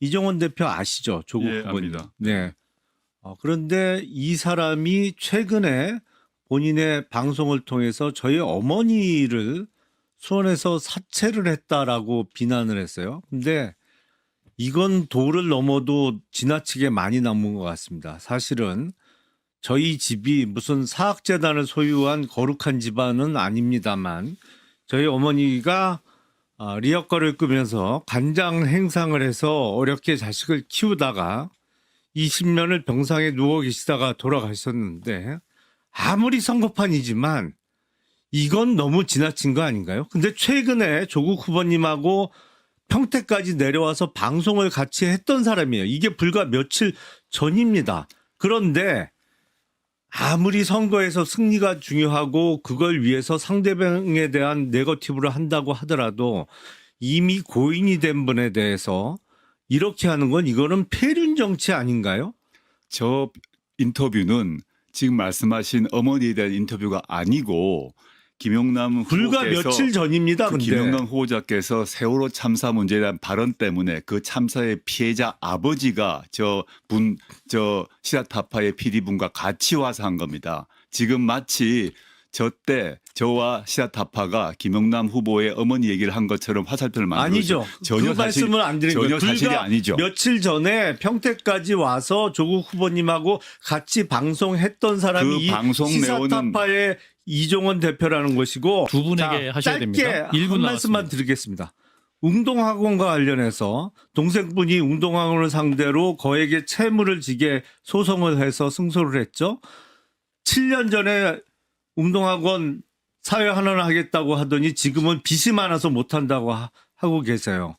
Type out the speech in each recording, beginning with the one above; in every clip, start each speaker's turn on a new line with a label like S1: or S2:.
S1: 이정원 대표 아시죠? 조국
S2: 예,
S1: 후보님.
S2: 압니다.
S1: 네. 그런데 이 사람이 최근에 본인의 방송을 통해서 저희 어머니를 수원에서 사체를 했다라고 비난을 했어요. 근데 이건 도를 넘어도 지나치게 많이 남은 것 같습니다. 사실은 저희 집이 무슨 사학재단을 소유한 거룩한 집안은 아닙니다만 저희 어머니가 리어커를 끄면서 간장 행상을 해서 어렵게 자식을 키우다가 20년을 병상에 누워 계시다가 돌아가셨는데 아무리 선거판이지만 이건 너무 지나친 거 아닌가요? 근데 최근에 조국 후보님하고 평택까지 내려와서 방송을 같이 했던 사람이에요. 이게 불과 며칠 전입니다. 그런데 아무리 선거에서 승리가 중요하고 그걸 위해서 상대방에 대한 네거티브를 한다고 하더라도 이미 고인이 된 분에 대해서 이렇게 하는 건 이거는 폐륜 정치 아닌가요?
S2: 저 인터뷰는 지금 말씀하신 어머니에 대한 인터뷰가 아니고 김용남
S1: 불과
S2: 후보께서
S1: 며칠 전입니다. 근데
S2: 김용남 후보자께서 세월호 참사 문제에 대한 발언 때문에 그 참사의 피해자 아버지가 저 시라타파의 PD분과 같이 와서 한 겁니다. 지금 마치 저때 저와 시라타파가 김용남 후보의 어머니 얘기를 한 것처럼 화살표를 만들고
S1: 아니죠.
S2: 전혀
S1: 그 말씀을 안 드린 거예요.
S2: 전혀 사실이
S1: 불과
S2: 아니죠.
S1: 며칠 전에 평택까지 와서 조국 후보님하고 같이 방송했던 사람이
S2: 그 방송 내용은
S1: 시사타파의 이종원 대표라는 것이고
S3: 두 분에게 하셔야 됩니다.
S1: 짧게
S3: 1분
S1: 한 말씀만
S3: 남았습니다.
S1: 드리겠습니다. 웅동학원과 관련해서 동생분이 웅동학원을 상대로 거액의 채무를 지게 소송을 해서 승소를 했죠. 7년 전에 웅동학원 사회 환원을 하겠다고 하더니 지금은 빚이 많아서 못한다고 하고 계세요.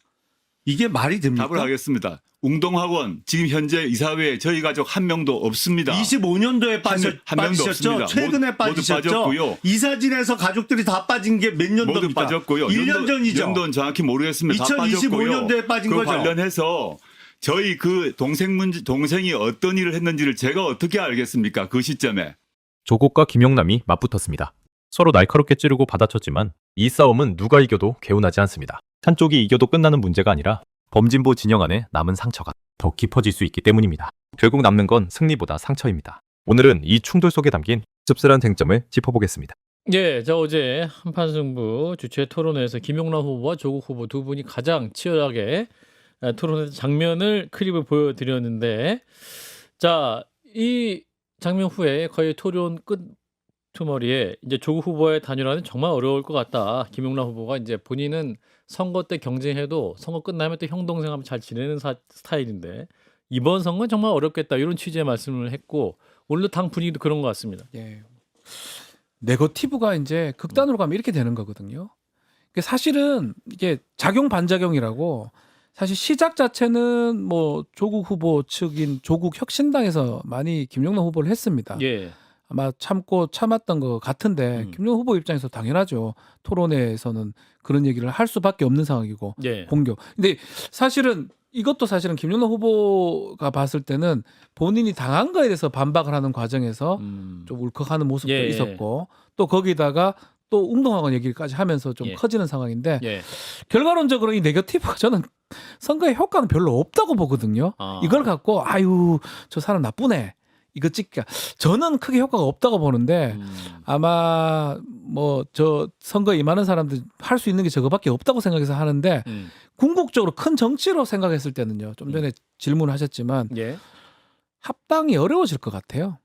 S1: 이게 말이 됩니까?
S2: 답을 하겠습니다. 웅동학원 지금 현재 이사회에 저희 가족 한 명도 없습니다.
S1: 25년도에
S2: 한 명도
S1: 빠지셨죠?
S2: 없습니다.
S1: 최근에
S2: 모두
S1: 빠지셨죠?
S2: 빠졌고요.
S1: 이사진에서 가족들이 다 빠진 게 몇 년도입니까?
S2: 모두 빠졌고요.
S1: 1년 전이죠.
S2: 연도는 정확히 모르겠습니다. 다
S1: 2025년도에 빠진
S2: 그
S1: 거죠.
S2: 관련해서 저희 그 동생이 어떤 일을 했는지를 제가 어떻게 알겠습니까? 그 시점에.
S4: 조국과 김용남이 맞붙었습니다. 서로 날카롭게 찌르고 받아쳤지만 이 싸움은 누가 이겨도 개운하지 않습니다. 한쪽이 이겨도 끝나는 문제가 아니라 범진보 진영 안에 남은 상처가 더 깊어질 수 있기 때문입니다. 결국 남는 건 승리보다 상처입니다. 오늘은 이 충돌 속에 담긴 씁쓸한 쟁점을 짚어보겠습니다.
S3: 예, 저 어제 한판 승부 주최 토론회에서 김용남 후보와 조국 후보 두 분이 가장 치열하게 토론했던 장면을 클립을 보여드렸는데, 자, 이 장면 후에 거의 토론 끝머리에 이제 조국 후보의 단일화는 정말 어려울 것 같다. 김용남 후보가 이제 본인은 선거 때 경쟁해도 선거 끝나면 또 형 동생하면 잘 지내는 스타일인데 이번 선거는 정말 어렵겠다 이런 취지의 말씀을 했고 오늘 당 분위기도 그런 것 같습니다.
S5: 예. 네거티브가 이제 극단으로 가면 이렇게 되는 거거든요. 사실은 이게 작용 반작용이라고 사실 시작 자체는 뭐 조국 후보 측인 조국 혁신당에서 많이 김용남 후보를 했습니다.
S3: 예.
S5: 아마 참았던 것 같은데 김용남 후보 입장에서 당연하죠. 토론회에서는 그런 얘기를 할 수밖에 없는 상황이고
S3: 예.
S5: 공격. 근데 사실은 이것도 사실은 김용남 후보가 봤을 때는 본인이 당한 거에 대해서 반박을 하는 과정에서 좀 울컥하는 모습도
S3: 예.
S5: 있었고 또 거기다가 또 웅동학원 얘기까지 하면서 좀
S3: 예.
S5: 커지는 상황인데
S3: 예.
S5: 결과론적으로 이 네거티브가 저는 선거에 효과는 별로 없다고 보거든요.
S3: 아.
S5: 이걸 갖고 아유 저 사람 나쁘네. 이거 찍기가 저는 크게 효과가 없다고 보는데 아마 뭐 저 선거에 임하는 사람들 할 수 있는 게 저거밖에 없다고 생각해서 하는데 궁극적으로 큰 정치로 생각했을 때는요. 좀 전에 질문을 하셨지만
S3: 예.
S5: 합당이 어려워질 것 같아요.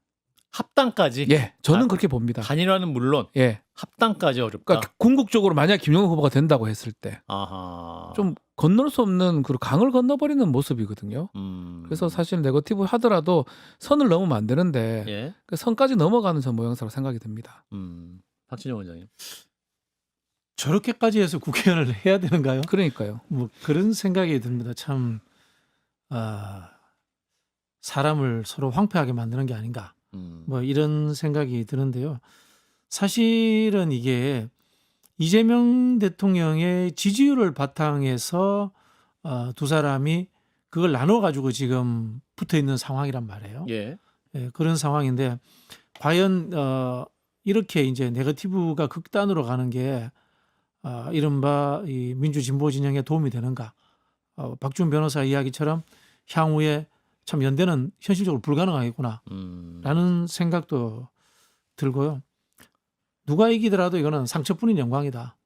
S3: 합당까지.
S5: 예, 저는
S3: 아,
S5: 그렇게 봅니다.
S3: 단일화는 물론
S5: 예,
S3: 합당까지 어렵다.
S5: 그러니까 궁극적으로 만약 김용남 후보가 된다고 했을 때
S3: 아하.
S5: 좀 건널 수 없는 그 강을 건너버리는 모습이거든요. 그래서 사실 네거티브 하더라도 선을 넘으면 안 되는데
S3: 예.
S5: 그 선까지 넘어가는 저 모양새로 생각이 듭니다.
S3: 박진영 원장님.
S6: 저렇게까지 해서 국회의원을 해야 되는가요?
S5: 그러니까요.
S6: 뭐 그런 생각이 듭니다. 참 사람을 서로 황폐하게 만드는 게 아닌가. 뭐 이런 생각이 드는데요. 사실은 이게 이재명 대통령의 지지율을 바탕해서 두 사람이 그걸 나눠 가지고 지금 붙어 있는 상황이란 말이에요.
S3: 예.
S6: 예, 그런 상황인데 과연 이렇게 이제 네거티브가 극단으로 가는 게 이른바 이 민주 진보 진영에 도움이 되는가? 박준 변호사 이야기처럼 향후에 참 연대는 현실적으로 불가능하겠구나 라는 생각도 들고요. 누가 이기더라도 이거는 상처뿐인 영광이다.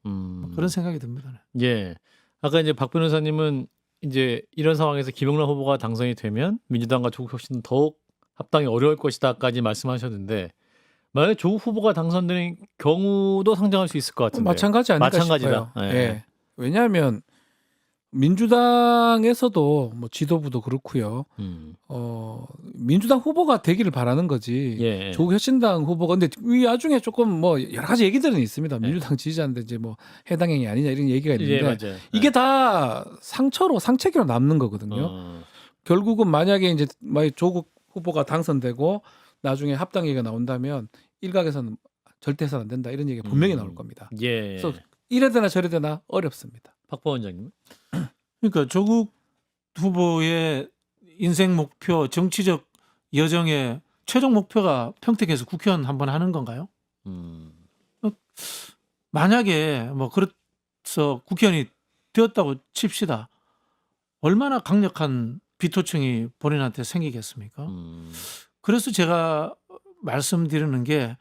S6: 그런 생각이 듭니다.
S3: 예. 아까 이제 박 변호사님은 이제 이런 상황에서 김용남 후보가 당선이 되면 민주당과 조국혁신은 더욱 합당이 어려울 것이다까지 말씀하셨는데 만약에 조국 후보가 당선되는 경우도 상정할 수 있을 것 같은데.
S5: 마찬가지 아닐까
S3: 마찬가지다.
S5: 싶어요.
S3: 예.
S5: 예. 왜냐하면 민주당에서도 뭐 지도부도 그렇고요. 민주당 후보가 되기를 바라는 거지.
S3: 예.
S5: 조국혁신당 후보가 근데 이 와중에 조금 뭐 여러 가지 얘기들은 있습니다. 민주당 지지자인데 이제 뭐 해당 행위 아니냐 이런 얘기가 있는데
S3: 예, 맞아요.
S5: 이게 다 상책으로 남는 거거든요. 결국은 만약에 이제 조국 후보가 당선되고 나중에 합당 얘기가 나온다면 일각에서는 절대 해서는 안 된다 이런 얘기가 분명히 나올 겁니다.
S3: 예.
S5: 그래서 이래 되나 저래 되나 어렵습니다.
S3: 박 부원장님.
S6: 그러니까 조국 후보의 인생 목표, 정치적 여정의 최종 목표가 평택에서 국회의원 한번 하는 건가요? 만약에 뭐 그래서 국회의원이 되었다고 칩시다. 얼마나 강력한 비토층이 본인한테 생기겠습니까? 그래서 제가 말씀드리는 게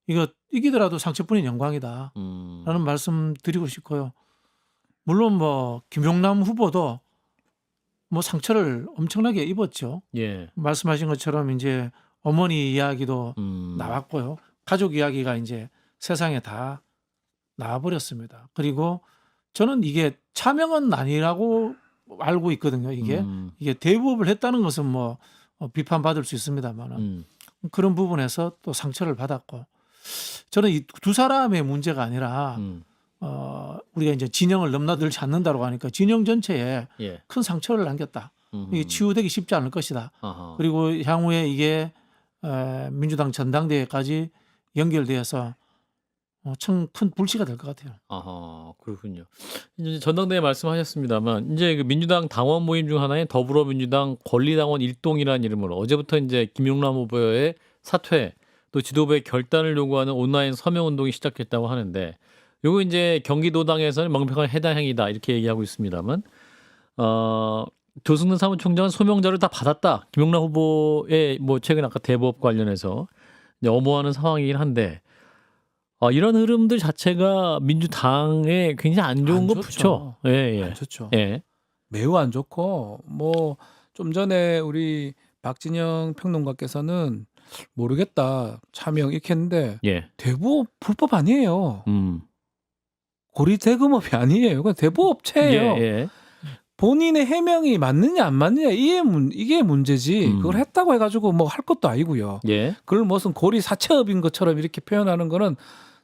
S6: 이거 이기더라도 상처뿐인 영광이다라는 말씀 드리고 싶고요. 물론 뭐 김용남 후보도 뭐 상처를 엄청나게 입었죠.
S3: 예.
S6: 말씀하신 것처럼 이제 어머니 이야기도 나왔고요. 가족 이야기가 이제 세상에 다 나와버렸습니다. 그리고 저는 이게 차명은 아니라고 알고 있거든요. 이게 대부업을 했다는 것은 뭐 비판받을 수 있습니다만 그런 부분에서 또 상처를 받았고 저는 이 두 사람의 문제가 아니라 우리가 이제 진영을 넘나들지 않는다고 하니까 진영 전체에
S3: 예.
S6: 큰 상처를 남겼다. 이게 치유되기 쉽지 않을 것이다.
S3: 아하.
S6: 그리고 향후에 이게 민주당 전당대회까지 연결되어서 참 큰 불씨가 될 것 같아요.
S3: 아하, 그렇군요. 이제 전당대회 말씀하셨습니다만 이제 그 민주당 당원 모임 중 하나인 더불어민주당 권리당원 일동이라는 이름으로 어제부터 이제 김용남 후보의 사퇴 또 지도부의 결단을 요구하는 온라인 서명 운동이 시작했다고 하는데 요거 이제 경기도당에서는 명백한 해당 행위다 이렇게 얘기하고 있습니다만 조승근 사무총장은 소명자를 다 받았다. 김용남 후보의 뭐 최근 아까 대법 관련해서 이제 엄호하는 상황이긴 한데 이런 흐름들 자체가 민주당에 굉장히 안 좋은
S5: 안
S3: 거
S5: 좋죠.
S3: 붙죠. 예, 예.
S5: 안 좋죠.
S3: 예.
S5: 매우 안 좋고 뭐 좀 전에 우리 박진영 평론가께서는 모르겠다 차명 이렇게 했는데
S3: 예.
S5: 대부업 불법 아니에요. 고리 대금업이 아니에요. 그건 대부업체예요.
S3: 예, 예.
S5: 본인의 해명이 맞느냐 안 맞느냐 이게 문제지. 그걸 했다고 해가지고 뭐 할 것도 아니고요.
S3: 예.
S5: 그걸 무슨 고리 사채업인 것처럼 이렇게 표현하는 거는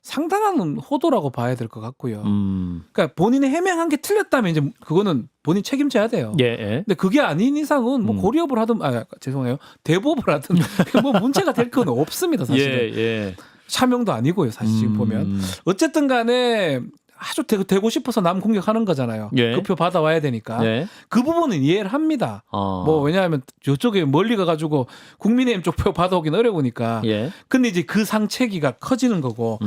S5: 상당한 호도라고 봐야 될 것 같고요. 그러니까 본인이 해명한 게 틀렸다면 이제 그거는 본인 책임져야 돼요.
S3: 예, 예.
S5: 근데 그게 아닌 이상은 뭐 고리업을 하든 죄송해요 대부업을 하든 뭐 문제가 될 건 없습니다 사실은.
S3: 예, 예.
S5: 차명도 아니고요 사실 지금 보면 어쨌든 간에 아주 되고 싶어서 남 공격하는 거잖아요.
S3: 예.
S5: 그 표 받아와야 되니까.
S3: 예.
S5: 그 부분은 이해를 합니다. 뭐 왜냐하면 저쪽에 멀리 가가지고 국민의힘 쪽 표 받아오긴 어려우니까.
S3: 예.
S5: 근데 이제 그 상체기가 커지는 거고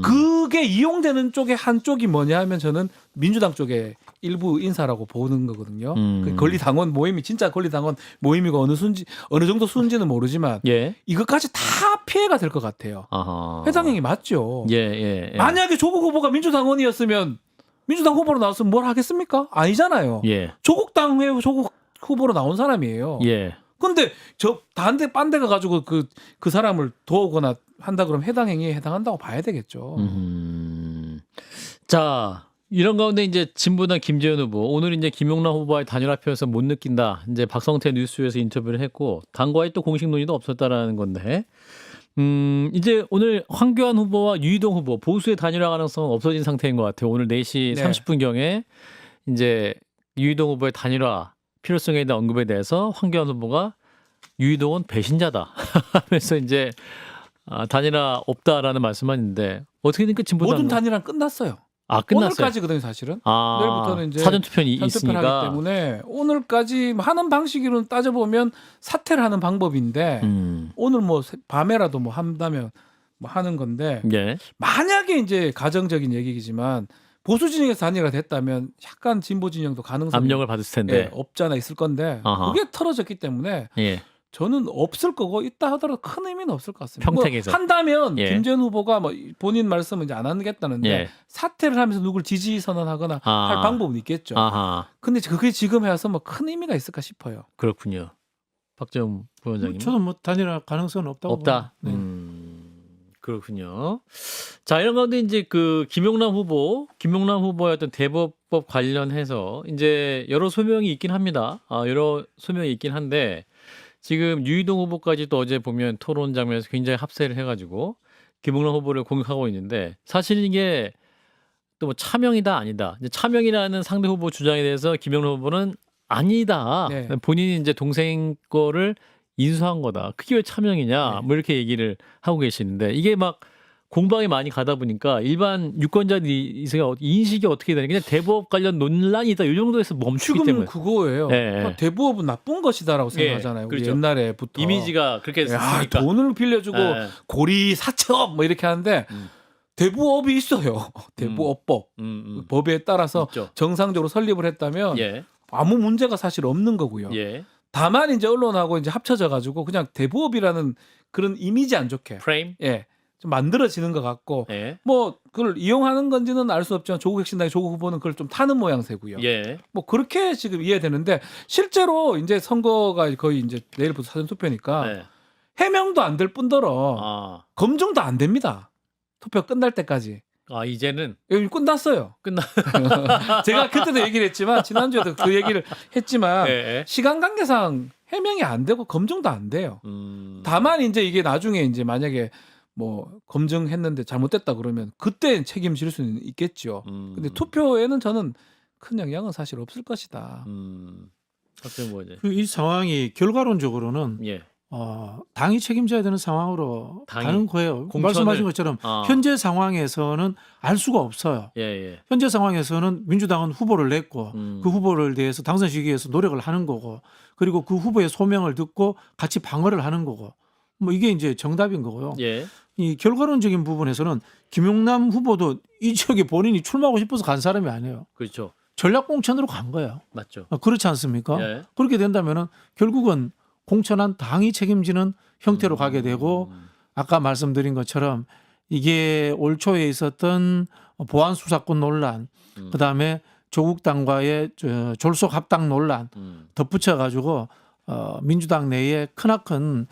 S5: 그게 이용되는 쪽에 한쪽이 뭐냐 하면 저는 민주당 쪽에 일부 인사라고 보는 거거든요. 그 권리당원 모임이 진짜 권리당원 모임이고 어느 정도 수인지는 모르지만
S3: 예.
S5: 이것까지 다 피해가 될 것 같아요.
S3: 아하.
S5: 해당행위 맞죠.
S3: 예, 예. 예.
S5: 만약에 조국 후보가 민주당원이었으면 민주당 후보로 나왔으면 뭘 하겠습니까? 아니잖아요.
S3: 예.
S5: 조국 후보로 나온 사람이에요.
S3: 예.
S5: 근데 저 딴 데 가가지고 그 사람을 도우거나 한다 그러면 해당 행위에 해당한다고 봐야 되겠죠.
S3: 자, 이런 가운데 이제 진보당 김재현 후보 오늘 이제 김용남 후보와의 단일화표에서 못 느낀다. 이제 박성태 뉴스에서 인터뷰를 했고 당과의 또 공식 논의도 없었다라는 건데. 이제 오늘 황교안 후보와 유희동 후보 보수의 단일화 가능성은 없어진 상태인 것 같아요. 오늘 4시
S5: 네.
S3: 30분경에 이제 유희동 후보의 단일화 필요성에 대한 언급에 대해서 황교안 후보가 유희동은 배신자다 하면서 이제 단일화 없다라는 말씀하셨는데 어떻게 되니까 진보당
S5: 모든 단일화는 끝났어요.
S3: 끝났어요.
S5: 오늘까지거든요, 사실은. 내일부터는 이제
S3: 사전 투표는
S5: 투표를
S3: 있으니까.
S5: 하기 때문에 오늘까지 하는 방식으로는 따져보면 사퇴를 하는 방법인데 오늘 뭐 밤에라도 뭐 한다면 뭐 하는 건데
S3: 예.
S5: 만약에 이제 가정적인 얘기지만 보수 진영에서 단일화 됐다면 약간 진보 진영도 가능성이
S3: 압력을 받았을 텐데.
S5: 예, 없잖아 있을 건데
S3: 아하.
S5: 그게 털어졌기 때문에
S3: 예.
S5: 저는 없을 거고 있다 하더라도 큰 의미는 없을 것 같습니다.
S3: 평택에서.
S5: 뭐 한다면
S3: 예.
S5: 김재현 후보가 뭐 본인 말씀은 이제 안 하겠다는데
S3: 예.
S5: 사퇴를 하면서 누굴 지지 선언하거나
S3: 아.
S5: 할 방법은 있겠죠.
S3: 아하.
S5: 근데 그게 지금 해서 뭐 큰 의미가 있을까 싶어요.
S3: 그렇군요. 박정 부원장님.
S6: 저도 뭐 단일화 가능성은 없다고
S3: 없다.
S6: 봅니다. 네.
S3: 그렇군요. 자, 이런 가운데 이제 그 김용남 후보의 어떤 대법법 관련해서 이제 여러 소명이 있긴 합니다. 여러 소명이 있긴 한데 지금 유이동 후보까지도 어제 보면 토론 장면에서 굉장히 합세를 해가지고 김용남 후보를 공격하고 있는데 사실 이게 또 뭐 차명이다 아니다. 이제 차명이라는 상대 후보 주장에 대해서 김용남 후보는 아니다.
S5: 네.
S3: 본인이 이제 동생 거를 인수한 거다. 그게 왜 차명이냐?
S5: 네.
S3: 뭐 이렇게 얘기를 하고 계시는데 이게 막 공방이 많이 가다 보니까 일반 유권자들이 인식이 어떻게 되냐? 그냥 대법 관련 논란이 있다. 이 정도에서 멈추기
S5: 지금은
S3: 때문에
S5: 그거예요.
S3: 예.
S5: 대부업은 나쁜 것이다라고 생각하잖아요. 우리
S3: 그렇죠.
S5: 옛날에부터
S3: 이미지가 그렇게
S5: 야,
S3: 됐으니까.
S5: 돈을 빌려주고
S3: 예.
S5: 고리 사채업 뭐 이렇게 하는데 대부업이 있어요. 대부업법 법에 따라서
S3: 있죠.
S5: 정상적으로 설립을 했다면
S3: 예.
S5: 아무 문제가 사실 없는 거고요.
S3: 예.
S5: 다만 이제 언론하고 이제 합쳐져 가지고 그냥 대부업이라는 그런 이미지 안 좋게
S3: 프레임.
S5: 좀 만들어지는 것 같고
S3: 예.
S5: 뭐 그걸 이용하는 건지는 알 수 없지만 조국 혁신당의 조국 후보는 그걸 좀 타는 모양새고요.
S3: 예.
S5: 뭐 그렇게 지금 이해되는데 실제로 이제 선거가 거의 이제 내일부터 사전 투표니까
S3: 예.
S5: 해명도 안 될 뿐더러
S3: 아.
S5: 검증도 안 됩니다. 투표 끝날 때까지.
S3: 이제는
S5: 여기 끝났어요. 제가 그때도 얘기를 했지만 지난주에도 그 얘기를 했지만
S3: 예.
S5: 시간 관계상 해명이 안 되고 검증도 안 돼요. 다만 이제 이게 나중에 이제 만약에 뭐 검증했는데 잘못됐다 그러면 그때 책임질 수는 있겠죠. 근데 투표에는 저는 큰 영향은 사실 없을 것이다.
S3: 박정 부원장.
S6: 이 상황이 결과론적으로는
S3: 예.
S6: 당이 책임져야 되는 상황으로
S3: 당이
S6: 가는 거예요.
S3: 공천을-
S6: 말씀하신 것처럼
S3: 아.
S6: 현재 상황에서는 알 수가 없어요.
S3: 예, 예.
S6: 현재 상황에서는 민주당은 후보를 냈고
S3: 음.
S6: 그 후보를 대해서 당선시키기 위해서 노력을 하는 거고 그리고 그 후보의 소명을 듣고 같이 방어를 하는 거고 뭐 이게 이제 정답인 거고요.
S3: 예.
S6: 이 결과론적인 부분에서는 김용남 후보도 이 지역에 본인이 출마하고 싶어서 간 사람이 아니에요.
S3: 그렇죠.
S6: 전략공천으로 간 거예요.
S3: 맞죠.
S6: 그렇지 않습니까?
S3: 예.
S6: 그렇게 된다면은 결국은 공천한 당이 책임지는 형태로 가게 되고 아까 말씀드린 것처럼 이게 올 초에 있었던 보안 수사권 논란, 그다음에 조국 당과의 졸속 합당 논란 덧붙여 가지고 민주당 내에 크나큰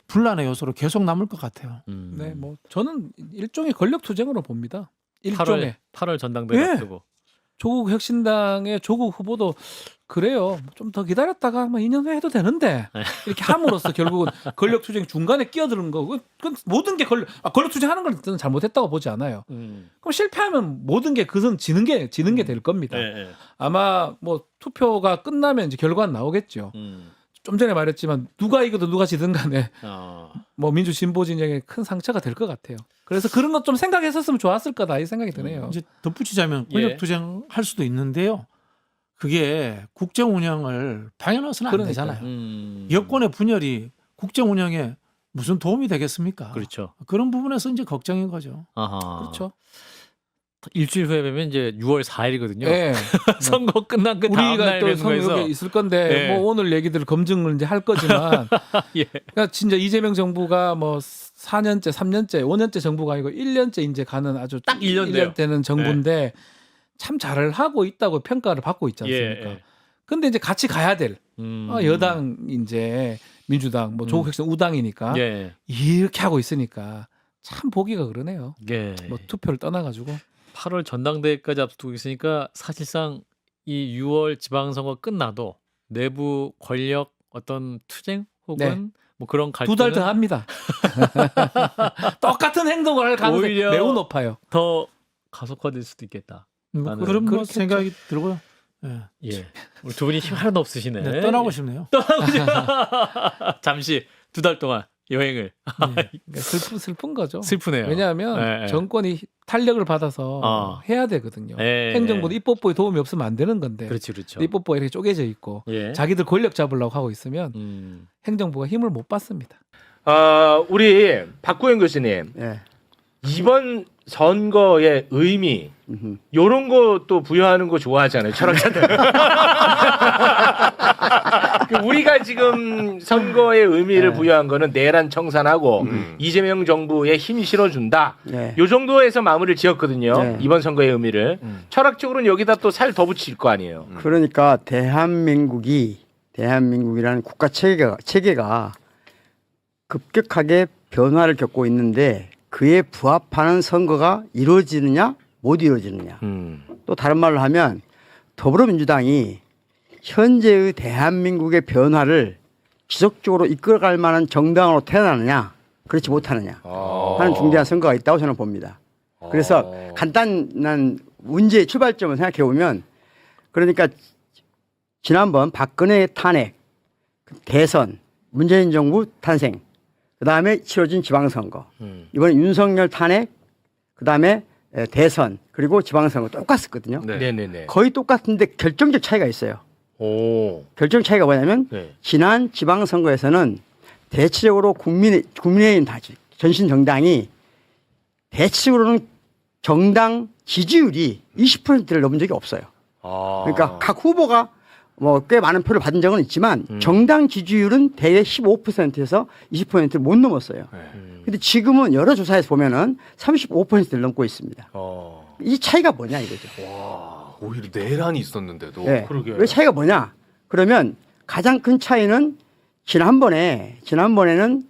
S6: 분란의 요소로 계속 남을 것 같아요.
S5: 네, 뭐 저는 일종의 권력 투쟁으로 봅니다. 일종의
S3: 8월 전당대회
S5: 예.
S3: 앞두고.
S5: 조국 혁신당의 조국 후보도 그래요. 좀 더 기다렸다가 뭐 2년 후에 해도 되는데 이렇게 함으로써 결국은 권력 투쟁 중간에 끼어드는 거. 그건 모든 게 권력 투쟁하는 걸 저는 잘못했다고 보지 않아요. 그럼 실패하면 모든 게 그선 지는 게 될 겁니다.
S3: 예, 예.
S5: 아마 뭐 투표가 끝나면 이제 결과는 나오겠죠. 좀 전에 말했지만 누가 이겨도 누가 지든 간에 뭐 민주 진보 진영에 큰 상처가 될 것 같아요. 그래서 그런 것 좀 생각했었으면 좋았을 거다 이 생각이 드네요.
S6: 이제 덧붙이자면
S3: 예.
S6: 권력 투쟁할 수도 있는데요. 그게 국정 운영을 방해해서는 안
S5: 그러니까요.
S6: 되잖아요. 여권의 분열이 국정 운영에 무슨 도움이 되겠습니까?
S3: 그렇죠.
S6: 그런 부분에서 이제 걱정인 거죠.
S3: 아하.
S5: 그렇죠.
S3: 일주일 후에 뵈면 이제 6월 4일이거든요.
S5: 예.
S3: 선거 끝난 그 다음
S5: 우리가
S3: 날
S5: 또
S3: 뵈는 거에서
S5: 선거에 있을 건데
S3: 예.
S5: 뭐 오늘 얘기들 검증을 이제 할 거지만
S3: 예.
S5: 그러니까 진짜 이재명 정부가 뭐 4년째, 3년째, 5년째 정부가 아니고 1년째 이제 가는 아주
S3: 딱 1년 돼요.
S5: 1년 되는 정부인데 참 잘을 하고 있다고 평가를 받고 있지 않습니까?
S3: 예.
S5: 근데 이제 같이 가야 될 여당 이제 민주당 뭐 조국 혁신 우당이니까
S3: 예.
S5: 이렇게 하고 있으니까 참 보기가 그러네요.
S3: 예.
S5: 뭐 투표를 떠나가지고
S3: 8월 전당대회까지 앞두고 있으니까 사실상 이 6월 지방선거 끝나도 내부 권력 어떤 투쟁 혹은
S5: 네.
S3: 뭐 그런 갈등은
S5: 두 달 더 합니다. 똑같은 행동을 할 가능성이
S3: 오히려
S5: 매우 높아요.
S3: 더 가속화될 수도 있겠다.
S6: 뭐
S3: 나는
S6: 그런 뭐
S5: 그렇겠죠.
S6: 생각이 들고요. 예.
S3: 예. 우리 두 분이 힘 하나도 없으시네.
S6: 네, 떠나고 싶네요.
S3: 잠시 2달 동안 여행을.
S5: 그러니까 슬픈 거죠.
S3: 슬프네요.
S5: 왜냐하면
S3: 예, 예.
S5: 정권이 탄력을 받아서 해야 되거든요.
S3: 예,
S5: 행정부도
S3: 예.
S5: 입법부에 도움이 없으면 안 되는 건데
S3: 그렇죠, 그렇죠.
S5: 입법부가 이렇게 쪼개져 있고
S3: 예.
S5: 자기들 권력 잡으려고 하고 있으면 행정부가 힘을 못 받습니다.
S7: 우리 박구영 교수님
S8: 예.
S7: 이번 선거의 의미 요런 거 또 부여하는 거 좋아하잖아요. 철학자들. 우리가 지금 선거의 의미를 부여한 거는 내란 청산하고 이재명 정부에 힘 실어준다.
S8: 네.
S7: 요 정도에서 마무리를 지었거든요.
S8: 네.
S7: 이번 선거의 의미를. 철학적으로는 여기다 또 살 더 붙일 거 아니에요.
S8: 그러니까 대한민국이라는 국가 체계가 급격하게 변화를 겪고 있는데 그에 부합하는 선거가 이루어지느냐 못 이루어지느냐. 또 다른 말로 하면 더불어민주당이 현재의 대한민국의 변화를 지속적으로 이끌어갈 만한 정당으로 태어나느냐 그렇지 못하느냐 하는 중대한 선거가 있다고 저는 봅니다. 그래서 간단한 문제의 출발점을 생각해 보면 그러니까 지난번 박근혜 탄핵, 대선, 문재인 정부 탄생, 그다음에 치러진 지방선거, 이번에 윤석열 탄핵, 그다음에 대선 그리고 지방선거 똑같았거든요.
S7: 네네네.
S8: 거의 똑같은데 결정적 차이가 있어요.
S7: 오.
S8: 결정 차이가 뭐냐면
S7: 네.
S8: 지난 지방선거에서는 대체적으로 국민의힘 전신 정당이 대체적으로는 정당 지지율이 20%를 넘은 적이 없어요. 그러니까 각 후보가 뭐 꽤 많은 표를 받은 적은 있지만 정당 지지율은 대개 15%에서 20%를 못 넘었어요. 근데 지금은 여러 조사에서 보면은 35%를 넘고 있습니다. 이 차이가 뭐냐 이거죠.
S9: 오히려 내란이 있었는데도.
S8: 네.
S7: 그러게요.
S8: 왜 차이가 뭐냐? 그러면 가장 큰 차이는 지난번에는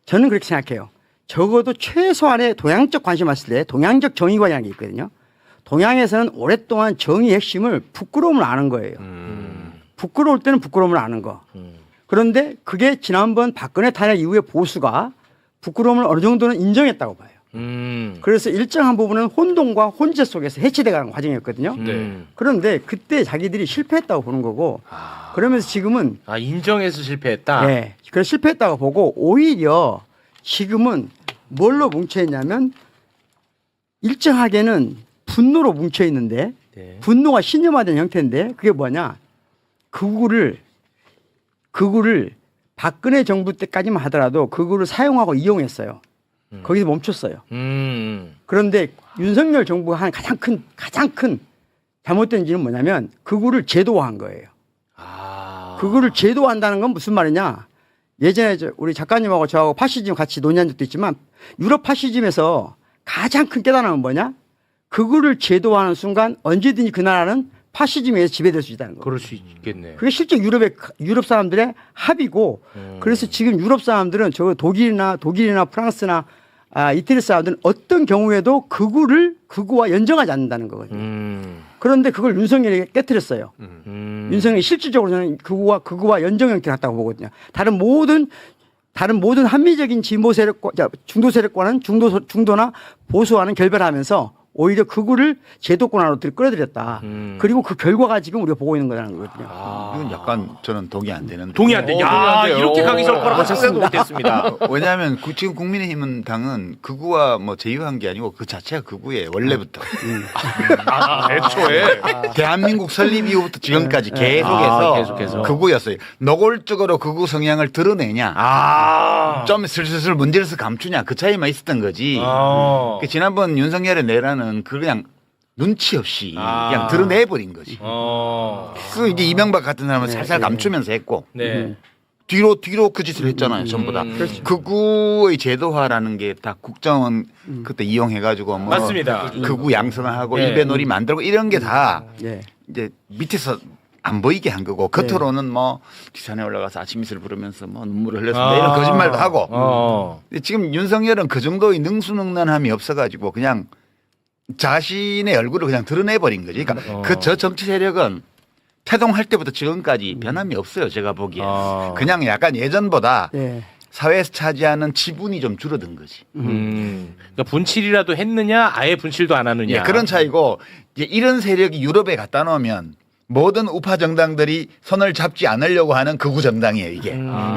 S8: 저는 그렇게 생각해요. 적어도 최소한의 동양적 관심 왔을 때 동양적 정의관이라는 게 있거든요. 동양에서는 오랫동안 정의의 핵심을 부끄러움을 아는 거예요. 부끄러울 때는 부끄러움을 아는 거. 그런데 그게 지난번 박근혜 탄핵 이후에 보수가 부끄러움을 어느 정도는 인정했다고 봐요. 그래서 일정한 부분은 혼동과 혼재 속에서 해체돼가는 과정이었거든요. 그런데 그때 자기들이 실패했다고 보는 거고 그러면서 지금은
S7: 인정해서 실패했다.
S8: 네, 그래서 실패했다고 보고 오히려 지금은 뭘로 뭉쳐있냐면 일정하게는 분노로 뭉쳐있는데 분노가 신념화된 형태인데 그게 뭐냐 극우를 박근혜 정부 때까지만 하더라도 극우를 사용하고 이용했어요. 거기서 멈췄어요. 그런데 윤석열 정부가 한 가장 큰 잘못된 지는 뭐냐면 극우를 제도화한 거예요. 극우를 제도화한다는 건 무슨 말이냐? 예전에 우리 작가님하고 저하고 파시즘 같이 논의한 적도 있지만 유럽 파시즘에서 가장 큰 깨달음은 뭐냐? 극우를 제도화하는 순간 언제든지 그 나라는 파시즘에 의해서 지배될 수 있다는 거예요.
S7: 그럴 수 있겠네.
S8: 그게 실제 유럽 사람들의 합의고 그래서 지금 유럽 사람들은 저 독일이나 프랑스나 이태리 사람들은 어떤 경우에도 극우와 연정하지 않는다는 거거든요. 그런데 그걸 윤석열이 깨뜨렸어요. 윤석열이 실질적으로 저는 극우와 연정 형태를 갖다고 보거든요. 다른 모든 합리적인 진보 세력과 중도 세력과는 중도나 보수와는 결별하면서 오히려 극우를 제도권 안으로 끌어들였다. 그리고 그 결과가 지금 우리가 보고 있는 거라는 거거든요.
S10: 이건 약간 저는 동의 안 되는데.
S7: 동의 안 돼. 야, 이렇게 가기 전 거라고 생각도 못했습니다.
S10: 왜냐하면 지금 국민의힘은 당은 극우와 뭐 제휴한 게 아니고 그 자체가 극우예요. 원래부터.
S9: 애초에.
S10: 대한민국 설립 이후부터 지금까지 계속해서 극우였어요. 노골적으로 극우 성향을 드러내냐. 좀 슬슬 문제를 감추냐. 그 차이만 있었던 거지. 그 지난번 윤석열의 내란은 그냥 눈치 없이 그냥 드러내버린 거지. 그 이제 이명박 같은 사람은 살살 감추면서 했고 뒤로 그 짓을 했잖아요. 전부 다. 극우의 제도화라는 게 다 국정원 그때 이용해가지고 뭐
S7: 맞습니다.
S10: 극우 양성하고 일베놀이 만들고 이런 게 다 이제 밑에서 안 보이게 한 거고 겉으로는 뭐 뒷산에 올라가서 아침 이슬 부르면서 뭐 눈물을 흘렸습니다 이런 거짓말도 하고. 근데 지금 윤석열은 그 정도의 능수능란함이 없어가지고 그냥 자신의 얼굴을 그냥 드러내버린 거지. 그러니까 저 정치 세력은 태동할 때부터 지금까지 변함이 없어요. 제가 보기에. 그냥 약간 예전보다 사회에서 차지하는 지분이 좀 줄어든 거지.
S7: 그러니까 분칠이라도 했느냐 아예 분칠도 안 하느냐.
S10: 그런 차이고 이제 이런 세력이 유럽에 갖다 놓으면 모든 우파 정당들이 손을 잡지 않으려고 하는 극우 정당이에요.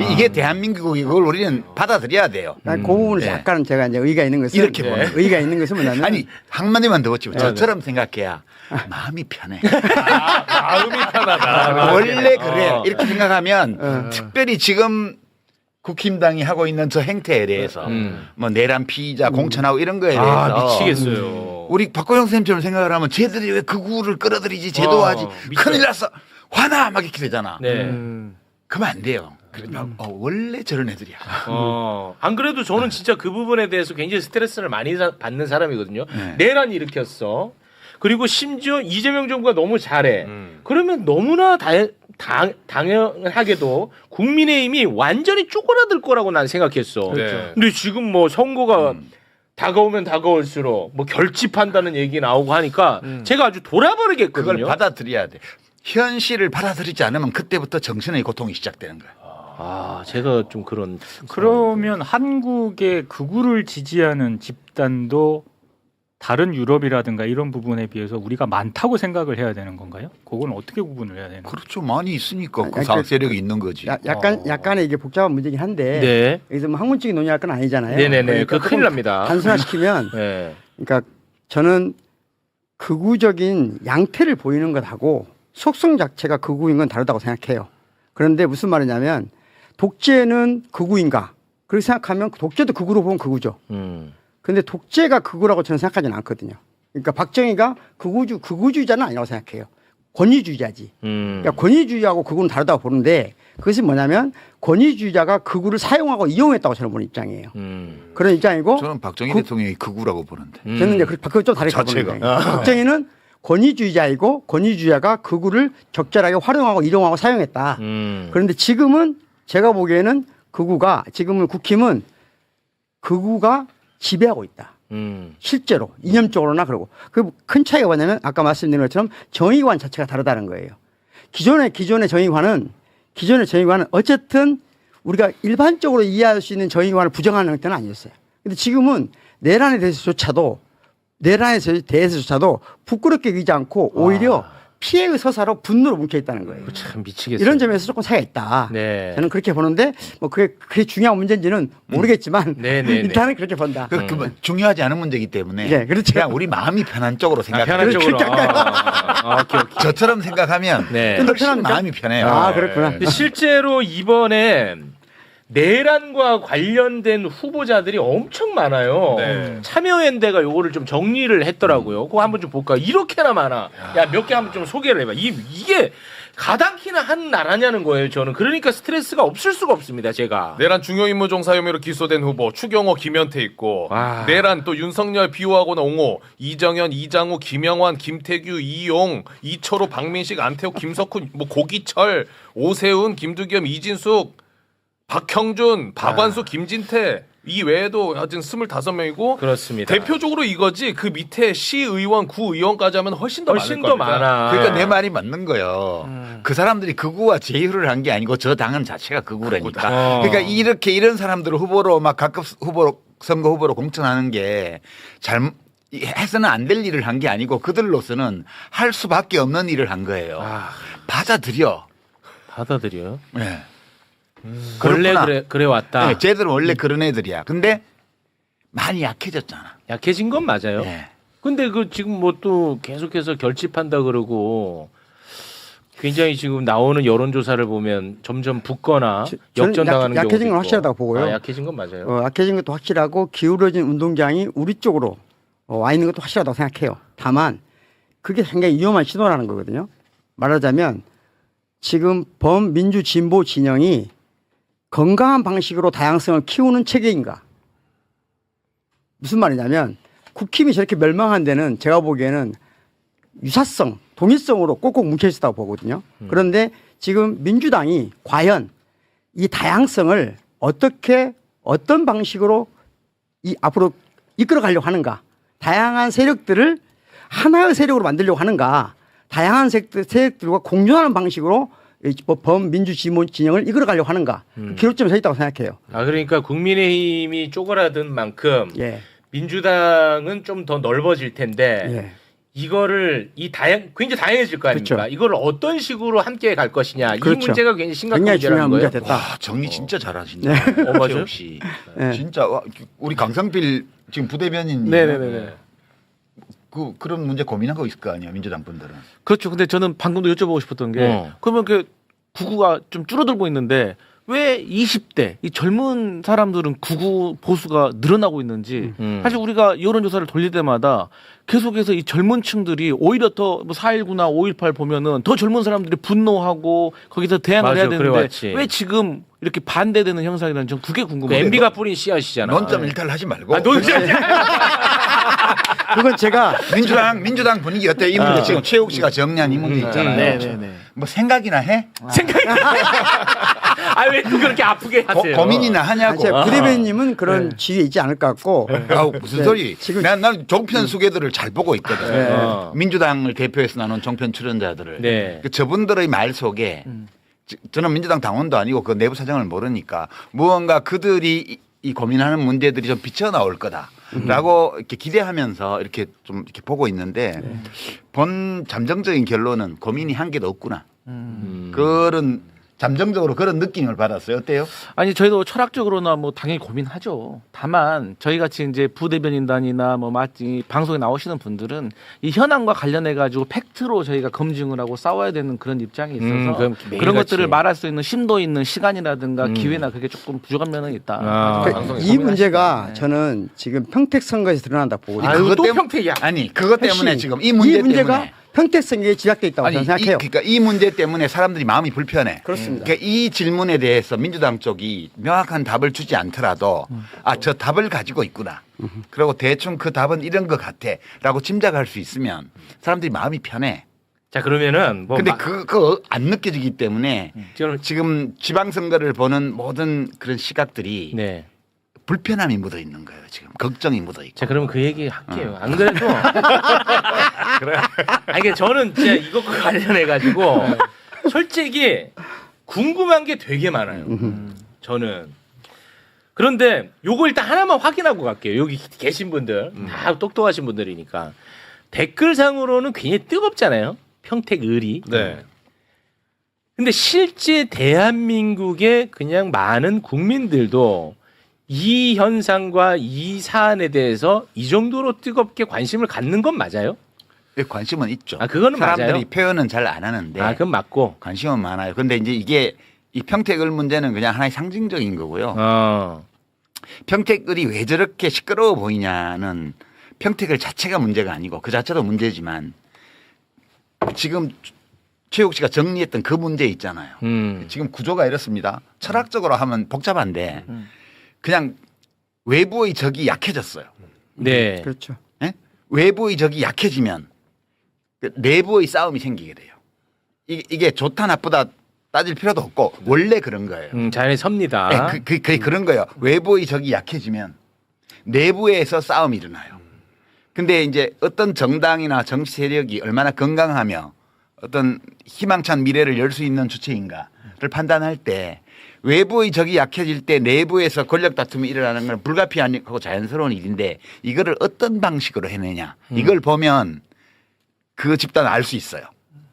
S10: 이게 대한민국이 그걸 우리는 받아들여야 돼요.
S8: 그 부분에서 약간은 제가 이제 의의가 있는 것은
S10: 이렇게 보는
S8: 의의가 있는 것은 뭐냐면
S10: 아니 한마디만 더 붙이고 저처럼 생각해야 마음이 편해.
S7: 마음이 편하다.
S10: 원래 그래요. 이렇게 생각하면 특별히 지금 국힘당이 하고 있는 저 행태에 대해서 뭐 내란 피의자 공천하고 이런 거에 대해서
S7: 미치겠어요.
S10: 우리 박고영 선생님처럼 생각을 하면 쟤들이 왜 그 구를 끌어들이지 제도화하지 큰일 났어 화나 막 이렇게 되잖아.
S7: 네.
S10: 그러면 안 돼요. 그러면 원래 저런 애들이야.
S7: 안 그래도 저는 진짜 그 부분에 대해서 굉장히 스트레스를 많이 받는 사람이거든요.
S10: 네.
S7: 내란 일으켰어. 그리고 심지어 이재명 정부가 너무 잘해. 그러면 너무나 당연하게도 국민의힘이 완전히 쪼그라들 거라고 난 생각했어.
S9: 네.
S7: 근데 지금 뭐 선거가 다가오면 다가올수록 뭐 결집한다는 얘기 나오고 하니까 제가 아주 돌아버리겠거든요.
S10: 그걸 받아들여야 돼. 현실을 받아들이지 않으면 그때부터 정신의 고통이 시작되는 거야.
S7: 제가 좀 그런.
S11: 그러면 한국의 극우를 지지하는 집단도 다른 유럽이라든가 이런 부분에 비해서 우리가 많다고 생각을 해야 되는 건가요? 그건 어떻게 구분을 해야 되는 거예요?
S10: 그렇죠. 많이 있으니까 그
S8: 그러니까
S10: 세력이 있는 거지.
S8: 약간의 이게 복잡한 문제긴 한데
S7: 네.
S8: 여기서 뭐 학문적인 논의할 건 아니잖아요.
S7: 네네네.
S8: 그러니까
S7: 그 큰일 납니다.
S8: 단순화시키면
S7: 네.
S8: 그러니까 저는 극우적인 양태를 보이는 것하고 속성 자체가 극우인 건 다르다고 생각해요. 그런데 무슨 말이냐면 독재는 극우인가? 그렇게 생각하면 독재도 극우로 보면 극우죠. 근데 독재가 극우라고 저는 생각하지는 않거든요. 그러니까 박정희가 극우주의자는 아니라고 생각해요. 권위주의자지. 그러니까 권위주의하고 극우는 다르다고 보는데 그것이 뭐냐면 권위주의자가 극우를 사용하고 이용했다고 저는 보는 입장이에요. 그런 입장이고
S10: 저는 박정희 대통령이 극우라고 보는데.
S8: 저는 이제 그걸 좀 다르게 보는 거예요. 박정희는 권위주의자이고 권위주의자가 극우를 적절하게 활용하고 이용하고 사용했다. 그런데 지금은 제가 보기에는 지금은 국힘은 극우가 지배하고 있다. 실제로 이념적으로나 그러고 그 큰 차이가 뭐냐면 아까 말씀드린 것처럼 정의관 자체가 다르다는 거예요. 기존의 정의관은 어쨌든 우리가 일반적으로 이해할 수 있는 정의관을 부정하는 형태는 아니었어요. 근데 지금은 내란에 대해서조차도 부끄럽게 여기지 않고 오히려 피해의 서사로 분노로 뭉쳐 있다는 거예요.
S7: 참 미치겠어요.
S8: 이런 점에서 조금 차이가 있다.
S7: 네.
S8: 저는 그렇게 보는데 뭐 그게 중요한 문제인지는 모르겠지만 일단은 그렇게 본다.
S10: 그 중요하지 않은 문제이기 때문에
S8: 네, 그렇죠.
S10: 그냥 우리 마음이 편한 쪽으로 생각해요.
S7: 편한 쪽으로. 오케이.
S10: 저처럼 생각하면
S7: 네.
S10: 훨씬 마음이 편해요.
S8: 그렇구나.
S7: 근데 실제로 이번에 내란과 관련된 후보자들이 엄청 많아요.
S9: 네.
S7: 참여연대가 요거를 좀 정리를 했더라고요. 그거 한번 좀 볼까요? 이렇게나 많아. 야, 몇 개 한번 좀 소개를 해봐. 이게 가당키나 한 나라냐는 거예요. 저는 그러니까 스트레스가 없을 수가 없습니다. 제가.
S9: 내란 중요임무 종사 혐의로 기소된 후보 추경호, 김현태 있고 내란 또 윤석열 비호하거나 옹호, 이정현, 이장우, 김영환, 김태규, 이용, 이철호, 박민식, 안태욱, 김석훈, 뭐 고기철, 오세훈, 김두겸, 이진숙, 박형준, 박완수, 김진태 이 외에도 하여튼 25명이고
S7: 그렇습니다.
S9: 대표적으로 이거지 그 밑에 시의원, 구의원까지 하면 훨씬 더
S7: 많아.
S10: 그러니까 내 말이 맞는 거예요. 그 사람들이 극우와 제휴를 한 게 아니고 저 당은 자체가 극우라니까. 그러니까 이런 사람들을 후보로 막 각급 선거 후보로 공천하는 게 해서는 안 될 일을 한 게 아니고 그들로서는 할 수밖에 없는 일을 한 거예요. 받아들여.
S7: 네.
S10: 그렇구나.
S7: 원래 그래 왔다.
S10: 네, 쟤들은 원래 그런 애들이야. 근데 많이 약해졌잖아.
S7: 약해진 건 맞아요.
S10: 네.
S7: 근데 그 지금 뭐 또 계속해서 결집한다 그러고 굉장히 지금 나오는 여론조사를 보면 점점 붙거나 역전당하는 경우도
S8: 약해진 건
S7: 있고.
S8: 확실하다고 보고요.
S7: 약해진 건 맞아요.
S8: 약해진 것도 확실하고 기울어진 운동장이 우리 쪽으로 와 있는 것도 확실하다고 생각해요. 다만 그게 상당히 위험한 신호라는 거거든요. 말하자면 지금 범민주 진보 진영이 건강한 방식으로 다양성을 키우는 체계인가? 무슨 말이냐면 국힘이 저렇게 멸망한 데는 제가 보기에는 유사성, 동일성으로 꼭꼭 뭉쳐 있었다고 보거든요. 그런데 지금 민주당이 과연 이 다양성을 어떤 방식으로 앞으로 이끌어가려고 하는가? 다양한 세력들을 하나의 세력으로 만들려고 하는가? 다양한 세력들과 공존하는 방식으로 범민주 진영을 이끌어가려고 하는가? 기로점에 서 있다고 생각해요.
S7: 그러니까 국민의힘이 쪼그라든 만큼 민주당은 좀 더 넓어질 텐데 이거를 굉장히 다양해질 거 아닙니까?
S8: 그렇죠.
S7: 이걸 어떤 식으로 함께 갈 것이냐 이
S8: 그렇죠.
S7: 문제가 굉장히 심각한
S8: 굉장히
S7: 문제라는
S8: 중요한
S7: 거예요.
S8: 문제가 됐다.
S10: 와, 정리 진짜 잘하신다.
S7: 맞아요?
S10: 역시 진짜 우리 강성필 지금 부대변인.
S12: 네네네.
S10: 그런 문제 고민하고 있을 거 아니에요, 민주당 분들은.
S12: 그렇죠. 근데 저는 방금도 여쭤보고 싶었던 게 그러면 그 구구가 좀 줄어들고 있는데 왜 20대 이 젊은 사람들은 구구 보수가 늘어나고 있는지 사실 우리가 여론조사를 돌릴 때마다 계속해서 이 젊은 층들이 오히려 더 4.19나 5.18 보면은 더 젊은 사람들이 분노하고 거기서 대항을
S7: 맞아,
S12: 해야 되는데
S7: 그래왔지.
S12: 왜 지금 이렇게 반대되는 현상이라는 전 그게
S7: 그
S12: 궁금해요.
S7: MB가 뿌린 씨앗이잖아.
S10: 논점 일탈 하지 말고.
S8: 그건 제가
S10: 민주당 분위기 어때? 이 문제 지금 최욱 씨가 정리한 이 문제 있잖아요.
S12: 네네네.
S10: 뭐 생각이나 해?
S7: 왜 또 그렇게 아프게 하세요?
S10: 고민이나 하냐고.
S8: 제가 부대변님은 그런 지위에 있지 않을 것 같고.
S10: 아우, 무슨
S8: 네,
S10: 소리?
S8: 지금
S10: 난 종편 수계들을 잘 보고 있거든.
S8: 네.
S10: 민주당을 대표해서 나눈 종편 출연자들을.
S7: 네.
S10: 그 저분들의 말 속에 저는 민주당 당원도 아니고 그 내부 사정을 모르니까 무언가 그들이 이 고민하는 문제들이 좀 비쳐 나올 거다라고 이렇게 기대하면서 이렇게 좀 이렇게 보고 있는데 본 잠정적인 결론은 고민이 한 개도 없구나. 그런 잠정적으로 그런 느낌을 받았어요. 어때요?
S12: 아니 저희도 철학적으로나 뭐 당연히 고민하죠. 다만 저희 같이 이제 부대변인단이나 뭐 마치 방송에 나오시는 분들은 이 현황과 관련해 가지고 팩트로 저희가 검증을 하고 싸워야 되는 그런 입장이 있어서
S7: 그럼
S12: 그런 것들을 말할 수 있는 심도 있는 시간이라든가 기회나 그게 조금 부족한 면은 있다.
S8: 이 문제가 저는 지금 평택 선거에서 드러난다 보거든요.
S7: 아유, 또
S10: 때문-
S7: 평택이야.
S10: 아니 그것 때문에
S8: 핵심.
S10: 지금 이 문제
S8: 문제가
S10: 때문에
S8: 평택 선거에 집약돼 있다고 저는 생각해요.
S10: 그러니까 이 문제 때문에 사람들이 마음이 불편해.
S8: 그렇습니다.
S10: 그러니까 이 질문에 대해서 민주당 쪽이 명확한 답을 주지 않더라도 저 답을 가지고 있구나. 그리고 대충 그 답은 이런 것 같아라고 짐작할 수 있으면 사람들이 마음이 편해.
S7: 자 그러면은 뭐
S10: 근데 그거 안 느껴지기 때문에 지금 지방선거를 보는 모든 그런 시각들이
S7: 네.
S10: 불편함이 묻어 있는 거예요. 지금 걱정이 묻어 있고.
S7: 자 그러면 그 얘기 할게요. 안 그래도 아니 이게 저는 진짜 이것과 관련해 가지고 솔직히 궁금한 게 되게 많아요. 저는 그런데 요거 일단 하나만 확인하고 갈게요. 여기 계신 분들 다 똑똑하신 분들이니까 댓글상으로는 굉장히 뜨겁잖아요. 평택 을이.
S9: 네.
S7: 근데 실제 대한민국의 그냥 많은 국민들도 이 현상과 이 사안에 대해서 이 정도로 뜨겁게 관심을 갖는 건 맞아요?
S10: 관심은 있죠.
S7: 그거는
S10: 사람들이
S7: 맞아요.
S10: 표현은 잘 안 하는데.
S7: 그건 맞고.
S10: 관심은 많아요. 근데 이제 이게 이 평택을 문제는 그냥 하나의 상징적인 거고요. 평택을이 왜 저렇게 시끄러워 보이냐는 평택을 자체가 문제가 아니고 그 자체도 문제지만 지금 최욱 씨가 정리했던 그 문제 있잖아요. 지금 구조가 이렇습니다. 철학적으로 하면 복잡한데 그냥 외부의 적이 약해졌어요.
S7: 네.
S8: 그렇죠.
S10: 네? 외부의 적이 약해지면 내부의 싸움이 생기게 돼요. 이게 좋다 나쁘다 따질 필요도 없고 원래 그런 거예요.
S7: 자연의 섭니다.
S10: 네, 그런 거예요. 외부의 적이 약해지면 내부에서 싸움이 일어나요. 근데 이제 어떤 정당이나 정치 세력이 얼마나 건강하며 어떤 희망찬 미래를 열 수 있는 주체인가를 판단할 때 외부의 적이 약해질 때 내부에서 권력 다툼이 일어나는 건 불가피하고 자연스러운 일인데 이거를 어떤 방식으로 해내냐 이걸 보면 그 집단을 알 수 있어요.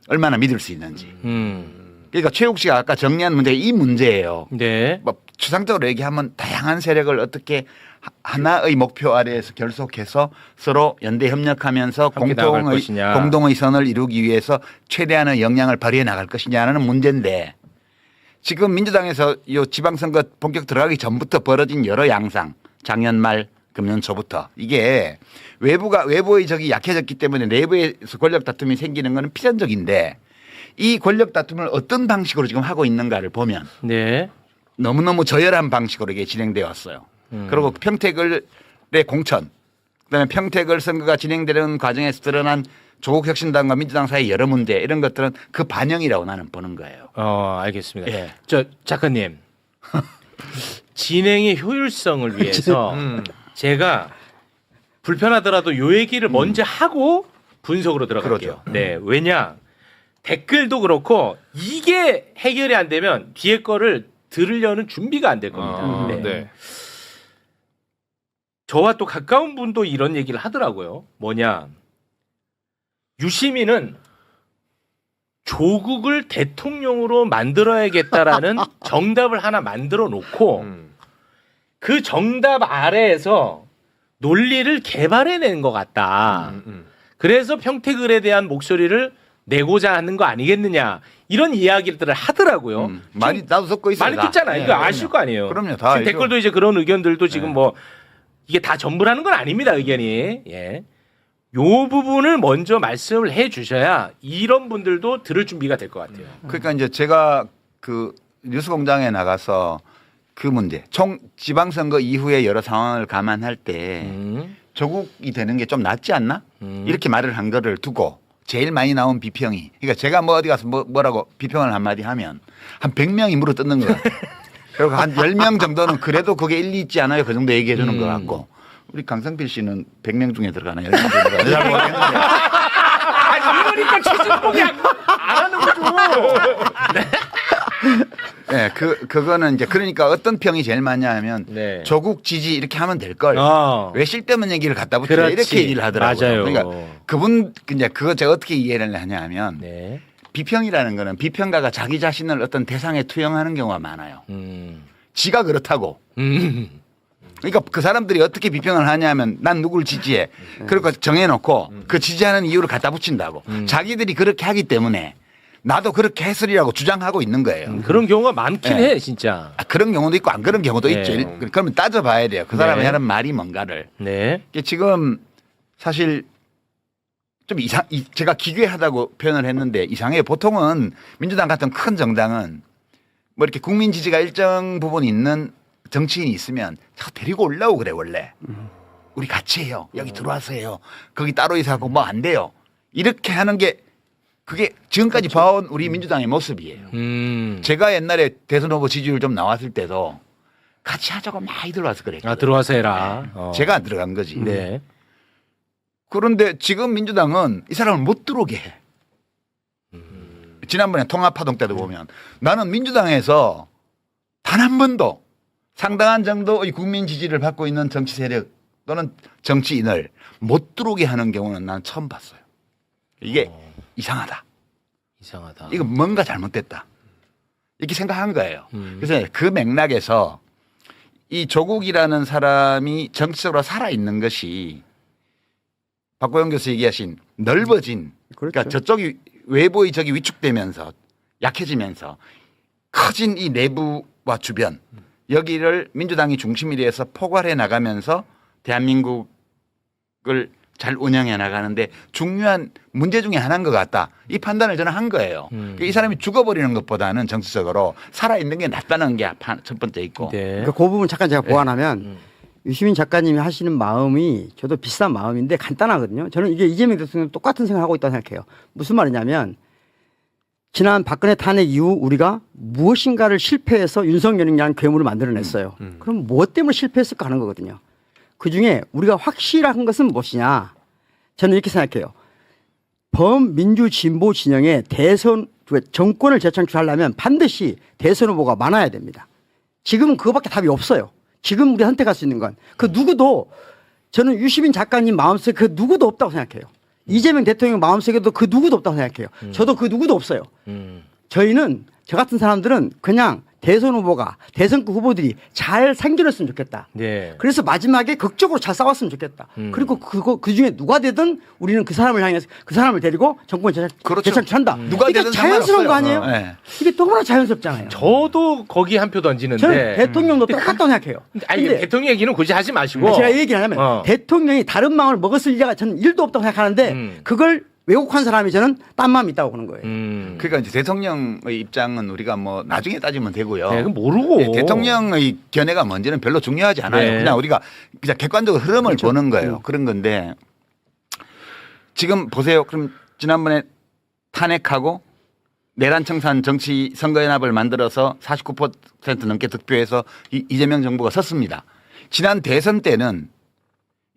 S10: 얼마나 믿을 수 있는지. 그러니까 최욱 씨가 아까 정리한 문제가 이 문제예요.
S7: 네.
S10: 뭐 추상적으로 얘기하면 다양한 세력을 어떻게 하나의 목표 아래에서 결속해서 서로 연대 협력하면서
S7: 함께 나아갈 것이냐.
S10: 공동의 선을 이루기 위해서 최대한의 역량을 발휘해 나갈 것이냐는 문제인데 지금 민주당에서 이 지방선거 본격 들어가기 전부터 벌어진 여러 양상, 작년 말 금년 초부터 이게 외부의 적이 약해졌기 때문에 내부에서 권력 다툼이 생기는 것은 필연적인데 이 권력 다툼을 어떤 방식으로 지금 하고 있는가를 보면
S7: 네.
S10: 너무너무 저열한 방식으로 이게 진행되어 왔어요. 그리고 평택을의 공천, 그다음에 평택을 선거가 진행되는 과정에서 드러난 조국혁신당과 민주당 사이 여러 문제 이런 것들은 그 반영이라고 나는 보는 거예요.
S7: 알겠습니다.
S10: 예.
S7: 저 작가님 진행의 효율성을 위해서 제가 불편하더라도 요 얘기를 먼저 하고 분석으로 들어갈게요.
S10: 그러죠.
S7: 네, 왜냐 댓글도 그렇고 이게 해결이 안 되면 뒤에 거를 들으려는 준비가 안 될 겁니다. 네.
S9: 네.
S7: 저와 또 가까운 분도 이런 얘기를 하더라고요. 뭐냐 유시민은 조국을 대통령으로 만들어야겠다라는 정답을 하나 만들어 놓고 그 정답 아래에서 논리를 개발해낸 것 같다. 그래서 평택을에 대한 목소리를 내고자 하는 거 아니겠느냐 이런 이야기들을 하더라고요.
S10: 많이 나도 섞고 있어요.
S7: 많이 듣잖아요. 이거 아실 거 아니에요.
S10: 그럼요. 다
S7: 지금
S10: 알죠.
S7: 댓글도 이제 그런 의견들도 지금 뭐 이게 다 전부라는 건 아닙니다. 의견이. 예. 요 부분을 먼저 말씀을 해 주셔야 이런 분들도 들을 준비가 될 것 같아요.
S10: 그러니까 이제 제가 그 뉴스공장에 나가서 그 문제, 총 지방선거 이후에 여러 상황을 감안할 때 조국이 되는 게 좀 낫지 않나? 이렇게 말을 한 거를 두고 제일 많이 나온 비평이, 그러니까 제가 뭐 어디 가서 뭐라고 비평을 한마디 하면 한 100명이 물어 뜯는 것 같아요. 그리고 한 10명 정도는 그래도 그게 일리 있지 않아요? 그 정도 얘기해 주는 것 같고. 우리 강성필 씨는 100명 중에 들어가나요? 10명 중에 들어가나요? 잘 모르겠는데.
S7: 아니 이러니까 최진봉이 안 하는 거죠.
S10: 네, 그거는 이제 그러니까 어떤 평이 제일 많냐 하면
S7: 네.
S10: 조국 지지 이렇게 하면 될 걸. 왜 쓸데없는 얘기를 갖다 붙여
S7: 그렇지.
S10: 이렇게 얘기를 하더라고요.
S7: 맞아요.
S10: 그러니까 그분 이제 그거 제가 어떻게 이해를 하냐 하면
S7: 네.
S10: 비평이라는 거는 비평가가 자기 자신을 어떤 대상에 투영하는 경우가 많아요. 지가 그렇다고. 그러니까 그 사람들이 어떻게 비평을 하냐면 난 누굴 지지해. 그러고 정해놓고 그 지지하는 이유를 갖다 붙인다고. 자기들이 그렇게 하기 때문에 나도 그렇게 했으리라고 주장하고 있는 거예요.
S7: 그런 경우가 많긴 해 진짜.
S10: 그런 경우도 있고 안 그런 경우도
S7: 네.
S10: 있죠. 그러면 따져봐야 돼요. 그 사람이
S7: 네.
S10: 하는 말이 뭔가를.
S7: 네.
S10: 지금 사실 좀 제가 기괴하다고 표현을 했는데 이상해요. 보통은 민주당 같은 큰 정당은 뭐 이렇게 국민 지지가 일정 부분 있는 정치인이 있으면 자꾸 데리고 올라오고 그래 원래. 우리 같이 해요. 여기 들어와서 해요. 거기 따로 있어하고 뭐 안 돼요. 이렇게 하는 게 그게 지금까지 봐온 우리 민주당의 모습이에요. 제가 옛날에 대선 후보 지지율 좀 나왔을 때도 같이 하자고 많이 들어와서 그랬거든요.
S7: 아 들어와서 해라.
S10: 제가 안 들어간 거지.
S7: 네.
S10: 그런데 지금 민주당은 이 사람을 못 들어오게 해. 지난번에 통합파동 때도 보면 나는 민주당에서 단 한 번도 상당한 정도의 국민 지지를 받고 있는 정치 세력 또는 정치인을 못 들어오게 하는 경우는 난 처음 봤어요. 이게 이상하다.
S7: 이상하다.
S10: 이거 뭔가 잘못됐다. 이렇게 생각한 거예요. 그래서 그 맥락에서 이 조국이라는 사람이 정치적으로 살아있는 것이 박보영 교수 얘기하신 넓어진 그러니까 저쪽이 외부의 적이 위축되면서 약해지면서 커진 이 내부와 주변 여기를 민주당이 중심이 돼서 포괄해 나가면서 대한민국을 잘 운영해 나가는데 중요한 문제 중에 하나인 것 같다. 이 판단을 저는 한 거예요. 이 사람이 죽어버리는 것보다는 정치적으로 살아있는 게 낫다는 게 첫 번째 있고.
S7: 네.
S8: 그러니까 그 부분 잠깐 제가 보완하면 유시민 작가님이 하시는 마음이 저도 비슷한 마음인데 간단하거든요. 저는 이게 이재명 대통령 똑같은 생각을 하고 있다고 생각해요. 무슨 말이냐면 지난 박근혜 탄핵 이후 우리가 무엇인가를 실패해서 윤석열이라는 괴물을 만들어냈어요. 그럼 무엇 때문에 실패했을까 하는 거거든요. 그중에 우리가 확실한 것은 무엇이냐. 저는 이렇게 생각해요. 범민주 진보 진영의 대선 정권을 재창출하려면 반드시 대선 후보가 많아야 됩니다. 지금은 그거밖에 답이 없어요. 지금 우리가 선택할 수 있는 건 그 누구도 저는 유시민 작가님 마음속에 그 누구도 없다고 생각해요. 이재명 대통령 마음속에도 그 누구도 없다고 생각해요. 저도 그 누구도 없어요. 저희는 저 같은 사람들은 그냥 대선 후보가 대선급 후보들이 잘 생겨났으면 좋겠다.
S7: 네.
S8: 그래서 마지막에 극적으로 잘 싸웠으면 좋겠다. 그리고 그 중에 누가 되든 우리는 그 사람을 향해서 그 사람을 데리고 정권 재창출한다.
S10: 누가
S8: 이게
S10: 되든
S8: 자연스러운 거 아니에요?
S10: 네.
S8: 이게 너무나 자연스럽잖아요.
S7: 저도 거기 한 표 던지는데.
S8: 저는 대통령도 똑같다고 생각해요.
S7: 아니
S8: 근데
S7: 대통령 얘기는 굳이 하지 마시고.
S8: 제가 이 얘기를 하냐면 대통령이 다른 마음을 먹었을 리가 저는 1도 없다고 생각하는데 그걸 왜곡한 사람이 저는 딴 마음이 있다고 보는 거예요.
S10: 그러니까 이제 대통령의 입장은 우리가 뭐 나중에 따지면 되고요.
S7: 네, 모르고.
S10: 네, 대통령의 견해가 뭔지는 별로 중요하지 않아요.
S7: 네.
S10: 그냥 우리가 그냥 객관적으로 흐름을
S8: 그렇죠.
S10: 보는 거예요. 그런 건데 지금 보세요. 그럼 지난번에 탄핵하고 내란 청산 정치 선거연합을 만들어서 49% 넘게 득표해서 이재명 정부가 섰습니다. 지난 대선 때는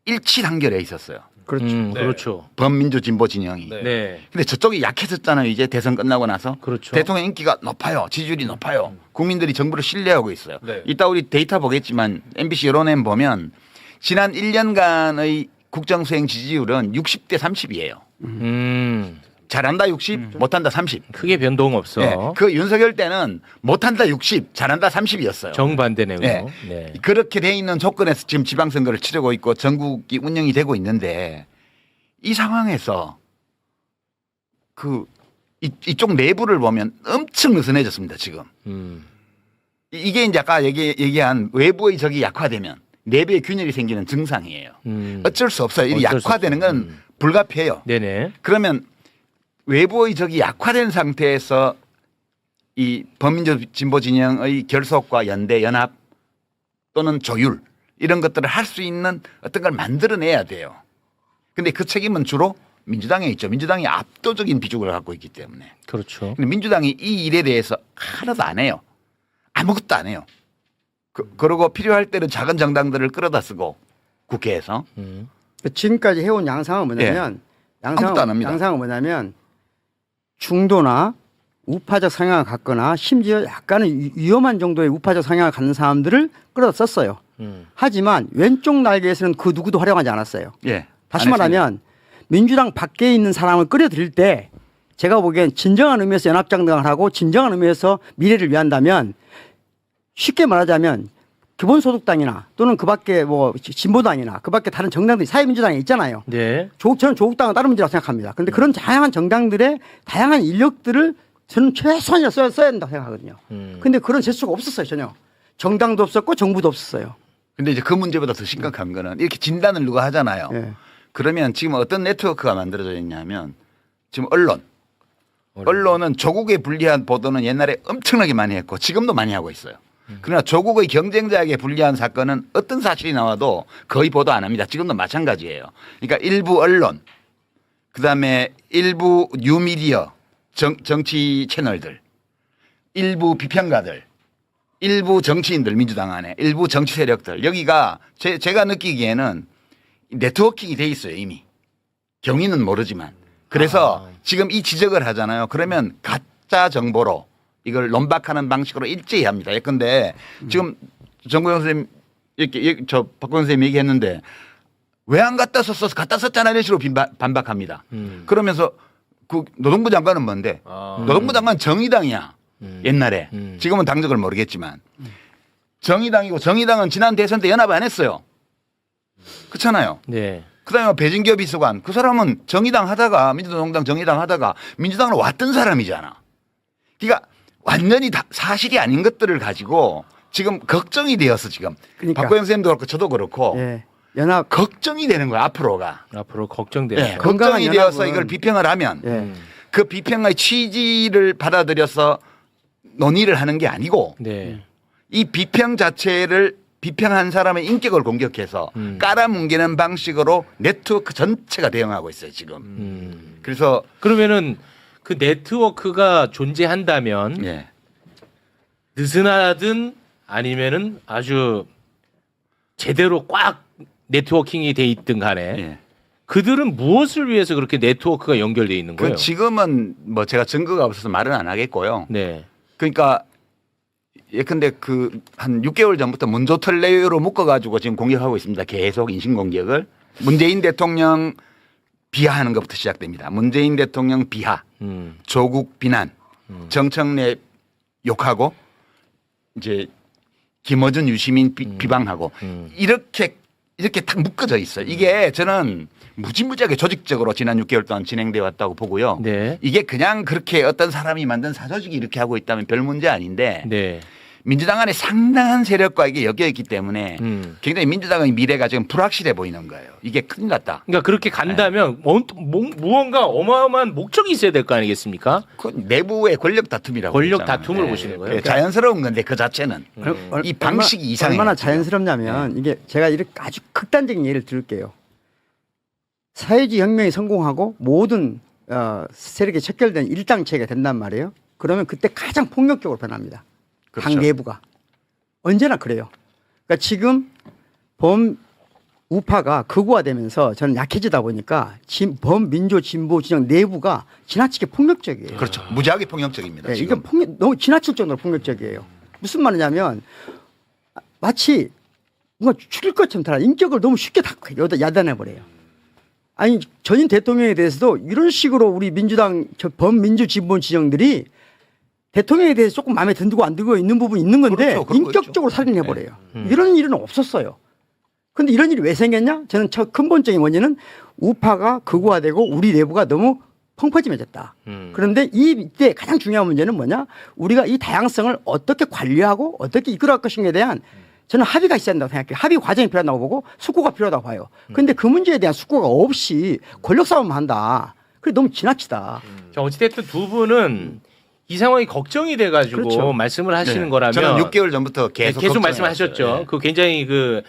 S10: 일치단결에 있었어요.
S8: 그렇죠.
S7: 네. 그렇죠.
S10: 범민주 진보 진영이.
S7: 네.
S10: 근데 저쪽이 약해졌잖아요. 이제 대선 끝나고 나서.
S7: 그렇죠.
S10: 대통령 인기가 높아요. 지지율이 높아요. 국민들이 정부를 신뢰하고 있어요.
S9: 네.
S10: 이따 우리 데이터 보겠지만 MBC 여론엠 보면 지난 1년간의 국정수행 지지율은 60대 30이에요. 잘한다 60, 못한다 30.
S7: 크게 변동 없어.
S10: 네. 그 윤석열 때는 못한다 60, 잘한다 30이었어요.
S7: 정반대네요.
S10: 네.
S7: 네.
S10: 그렇게 돼 있는 조건에서 지금 지방선거를 치르고 있고 전국이 운영이 되고 있는데 이 상황에서 그 이쪽 내부를 보면 엄청 느슨해졌습니다 지금. 이게 이제 아까 얘기한 외부의 적이 약화되면 내부의 균열이 생기는 증상이에요. 어쩔 수 없어요. 이 약화되는 건 불가피해요.
S7: 네네.
S10: 그러면 외부의 적이 약화된 상태에서 이 범민주 진보 진영의 결속과 연대, 연합 또는 조율 이런 것들을 할 수 있는 어떤 걸 만들어내야 돼요. 근데 그 책임은 주로 민주당에 있죠. 민주당이 압도적인 비중을 갖고 있기 때문에.
S7: 그렇죠.
S10: 근데 민주당이 이 일에 대해서 하나도 안 해요. 아무것도 안 해요. 그러고 필요할 때는 작은 정당들을 끌어다 쓰고 국회에서.
S8: 지금까지 해온 양상은 뭐냐면
S10: 아무것도 안 합니다.
S8: 양상은 뭐냐면 중도나 우파적 성향을 갖거나 심지어 약간은 위험한 정도의 우파적 성향을 갖는 사람들을 끌어다 썼어요. 하지만 왼쪽 날개에서는 그 누구도 활용하지 않았어요.
S10: 예.
S8: 다시 말하면 민주당 밖에 있는 사람을 끌어들일 때 제가 보기엔 진정한 의미에서 연합정당을 하고 진정한 의미에서 미래를 위한다면 쉽게 말하자면 기본소득당이나 또는 그 밖에 뭐 진보당이나 그 밖에 다른 정당들이 사회민주당에 있잖아요.
S7: 네.
S8: 저는 조국당은 다른 문제라고 생각합니다. 그런데 그런 다양한 정당들의 다양한 인력들을 저는 최소한이라 써야 된다고 생각하거든요. 그런데 그런 제스처가 없었어요. 전혀. 정당도 없었고 정부도 없었어요.
S10: 근데 이제 그 문제보다 더 심각한 거는 이렇게 진단을 누가 하잖아요.
S8: 예.
S10: 그러면 지금 어떤 네트워크가 만들어져 있냐면 지금 언론은 조국에 불리한 보도는 옛날에 엄청나게 많이 했고 지금도 많이 하고 있어요. 그러나 조국의 경쟁자에게 불리한 사건은 어떤 사실이 나와도 거의 보도 안 합니다. 지금도 마찬가지예요. 그러니까 일부 언론, 그다음에 일부 뉴미디어, 정치 채널들, 일부 비평가들, 일부 정치인들 민주당 안에 일부 정치 세력들 여기가 제가 느끼기에는 네트워킹이 돼 있어요 이미. 경위는 모르지만. 그래서 지금 이 지적을 하잖아요. 그러면 가짜 정보로 이걸 논박하는 방식으로 일제히 합니다. 예컨대 지금 정구영 선생님 이렇게 저 박광 선생님 얘기했는데 왜 안 갖다 썼어? 갖다 썼잖아 이런 식으로 반박합니다. 그러면서 그 노동부 장관은 뭔데? 노동부 장관은 정의당이야. 옛날에. 지금은 당적을 모르겠지만. 정의당이고 정의당은 지난 대선 때 연합 안 했어요. 그렇잖아요.
S7: 네.
S10: 그다음에 배진교 비서관 그 사람은 정의당 하다가 민주노동당 정의당 하다가 민주당으로 왔던 사람이잖아. 그러니까 완전히 다 사실이 아닌 것들을 가지고 지금 걱정이 되어서 지금
S8: 그러니까.
S10: 박고영 선생님도 그렇고 저도 그렇고
S8: 예. 연합
S10: 걱정이 되는 거야 앞으로가.
S7: 앞으로 걱정돼요.
S10: 네, 걱정이
S8: 건강한
S10: 되어서
S8: 연합은-
S10: 이걸 비평을 하면
S8: 예.
S10: 그 비평의 취지를 받아들여서 논의를 하는 게 아니고
S7: 네.
S10: 이 비평 자체를 비평한 사람의 인격을 공격해서 깔아뭉개는 방식으로 네트워크 전체가 대응하고 있어요 지금. 그래서
S7: 그러면은 그 네트워크가 존재한다면
S10: 예.
S7: 느슨하든 아니면은 아주 제대로 꽉 네트워킹이 돼 있든 간에
S10: 예.
S7: 그들은 무엇을 위해서 그렇게 네트워크가 연결돼 있는 거예요?
S10: 지금은 뭐 제가 증거가 없어서 말은 안 하겠고요.
S7: 네.
S10: 그러니까 예컨대 그 한 6개월 전부터 문조털 내외로 묶어가지고 지금 공격하고 있습니다. 계속 인신 공격을. 문재인 대통령 비하하는 것부터 시작됩니다. 문재인 대통령 비하, 조국 비난, 정청래 욕하고 이제 김어준 유시민 비방하고 이렇게 딱 묶어져 있어요. 이게 저는 무지무지하게 조직적으로 지난 6개월 동안 진행되어 왔다고 보고요.
S7: 네.
S10: 이게 그냥 그렇게 어떤 사람이 만든 사조직이 이렇게 하고 있다면 별 문제 아닌데
S7: 네.
S10: 민주당 안에 상당한 세력과 이게 엮여 있기 때문에 굉장히 민주당의 미래가 지금 불확실해 보이는 거예요. 이게 큰일 났다.
S7: 그러니까 그렇게 간다면 무언가 어마어마한 목적이 있어야 될 거 아니겠습니까?
S10: 그 내부의 권력 다툼이라고.
S7: 권력
S10: 그러잖아요.
S7: 다툼을
S10: 네.
S7: 보시는 거예요?
S10: 자연스러운 건데 그 자체는 이 방식이 이상해요.
S8: 얼마나
S10: 지금.
S8: 자연스럽냐면 이게 제가 이렇게 아주 극단적인 예를 들을게요. 사회주의 혁명이 성공하고 모든 세력이 척결된 일당체가 된단 말이에요. 그러면 그때 가장 폭력적으로 변합니다.
S10: 그렇죠.
S8: 당 내부가. 언제나 그래요. 그러니까 지금 우파가 극우화되면서 저는 약해지다 보니까 범민주 진보 진영 내부가 지나치게 폭력적이에요.
S10: 그렇죠. 무지하게 폭력적입니다.
S8: 네, 이게
S10: 지금.
S8: 너무 지나칠 정도로 폭력적이에요. 무슨 말이냐면 마치 뭔가 죽일 것처럼 다 인격을 너무 쉽게 다 야단해버려요. 아니 전임 대통령에 대해서도 이런 식으로 우리 민주당 범민주 진보 진영들이 대통령에 대해서 조금 마음에 든고 안 들고 있는 부분이 있는 건데
S10: 그렇죠. 그런 거
S8: 인격적으로 살인해버려요. 이런 일은 없었어요. 그런데 이런 일이 왜 생겼냐? 저는 첫 근본적인 원인은 우파가 극우화되고 우리 내부가 너무 펑퍼짐해졌다. 그런데 이때 가장 중요한 문제는 뭐냐? 우리가 이 다양성을 어떻게 관리하고 어떻게 이끌어갈 것인가에 대한 저는 합의가 있어야 한다고 생각해요. 합의 과정이 필요하다고 보고 숙고가 필요하다고 봐요. 그런데 그 문제에 대한 숙고가 없이 권력 싸움을 한다. 그게 너무 지나치다.
S7: 자, 어찌됐든 두 분은 이 상황이 걱정이 돼가지고
S8: 그렇죠.
S7: 말씀을 하시는
S10: 네.
S7: 거라면
S10: 저는 6개월 전부터 계속
S7: 말씀하셨죠.
S10: 걱정해왔어요. 예.
S7: 그 굉장히 그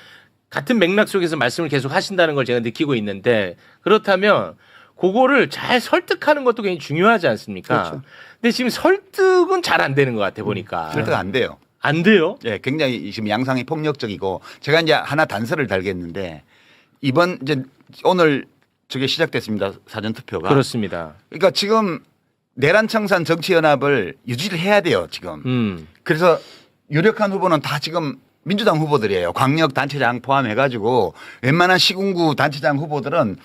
S7: 같은 맥락 속에서 말씀을 계속 하신다는 걸 제가 느끼고 있는데 그렇다면 그거를 잘 설득하는 것도 굉장히 중요하지 않습니까?
S8: 그렇죠.
S7: 근데 지금 설득은 잘 안 되는 것 같아 보니까.
S10: 설득 안 돼요.
S7: 안 돼요?
S10: 예, 굉장히 지금 양상이 폭력적이고 제가 이제 하나 단서를 달겠는데 이번 이제 오늘 저게 시작됐습니다. 사전 투표가.
S7: 그렇습니다.
S10: 그러니까 지금 내란청산 정치연합을 유지를 해야 돼요. 지금. 그래서 유력한 후보는 다 지금 민주당 후보들이에요. 광역 단체장 포함해가지고 웬만한 시군구 단체장 후보들은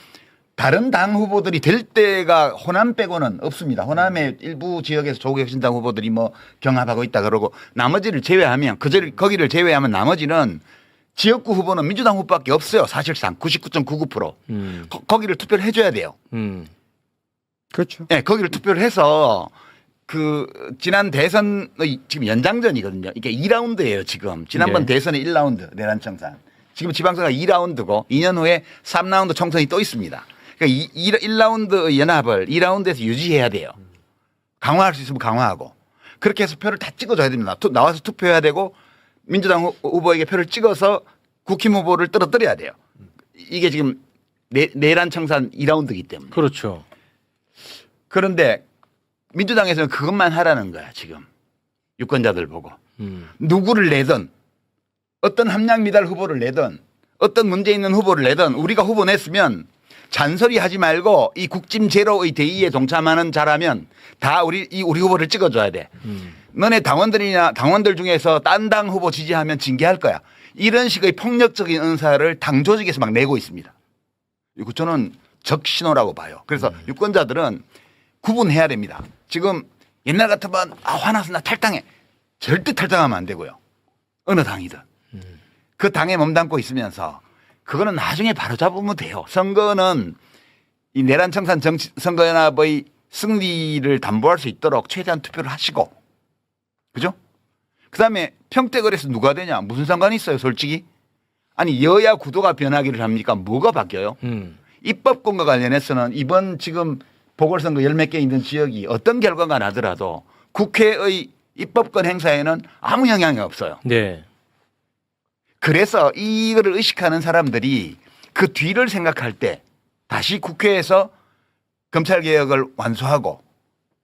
S10: 다른 당 후보들이 될 때가 호남 빼고는 없습니다. 호남의 일부 지역에서 조국혁신당 후보들이 뭐 경합하고 있다 그러고 나머지를 제외하면 거기를 제외하면 나머지는 지역구 후보는 민주당 후보밖에 없어요. 사실상 99.99%. 거기를 투표를 해줘야 돼요.
S8: 그렇죠.
S10: 네, 거기를 투표를 해서 그 지난 대선의 지금 연장전이거든요. 이게 2라운드예요. 지금 지난번
S7: 네.
S10: 대선의 1라운드 내란청산. 지금 지방선거가 2라운드고 2년 후에 3라운드 총선이 또 있습니다. 그러니까 1라운드 연합을 2라운드에서 유지해야 돼요. 강화할 수 있으면 강화하고. 그렇게 해서 표를 다 찍어줘야 됩니다. 나와서 투표해야 되고 민주당 후보에게 표를 찍어서 국힘 후보를 떨어뜨려야 돼요. 이게 지금 내란청산 2라운드이기 때문에.
S7: 그렇죠.
S10: 그런데 민주당에서는 그것만 하라는 거야 지금. 유권자들 보고. 누구를 내든 어떤 함량미달 후보를 내든 어떤 문제 있는 후보를 내든 우리가 후보 냈으면 잔소리 하지 말고 이 국짐 제로의 대의에 동참하는 자라면 다 우리 후보를 찍어줘야 돼. 너네 당원들 중에서 딴 당 후보 지지하면 징계할 거야. 이런 식의 폭력적인 은사를 당 조직에서 막 내고 있습니다. 이거 저는 적신호라고 봐요. 그래서 유권자들은 구분해야 됩니다. 지금 옛날 같으면 화나서 나 탈당해. 절대 탈당하면 안 되고요. 어느 당이든. 그 당에 몸담고 있으면서 그거는 나중에 바로 잡으면 돼요. 선거는 이 내란청산 선거연합의 승리를 담보할 수 있도록 최대한 투표를 하시고. 그죠? 그 다음에 평택을해서 누가 되냐. 무슨 상관이 있어요 솔직히. 아니 여야 구도가 변하기를 합니까? 뭐가 바뀌어요? 입법권과 관련해서는 이번 지금 보궐선거 10몇 개 있는 지역이 어떤 결과가 나더라도 국회의 입법권 행사에는 아무 영향이 없어요.
S7: 네.
S10: 그래서 이거를 의식하는 사람들이 그 뒤를 생각할 때 다시 국회에서 검찰개혁을 완수하고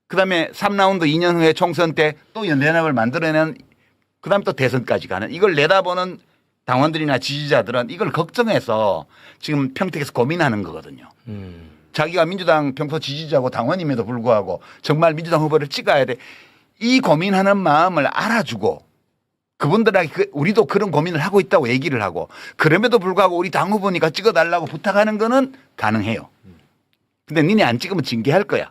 S10: 그다음에 3라운드 2년 후에 총선 때 또 연대연합을 만들어내는 그다음 또 대선까지 가는 이걸 내다보는 당원들이나 지지자들은 이걸 걱정해서 지금 평택에서 고민하는 거거든요. 자기가 민주당 평소 지지자고 당원임에도 불구하고 정말 민주당 후보를 찍어야 돼. 이 고민하는 마음을 알아주고 그분들에게 우리도 그런 고민을 하고 있다고 얘기를 하고 그럼에도 불구하고 우리 당 후보니까 찍어달라고 부탁하는 거는 가능해요. 근데 니네 안 찍으면 징계할 거야.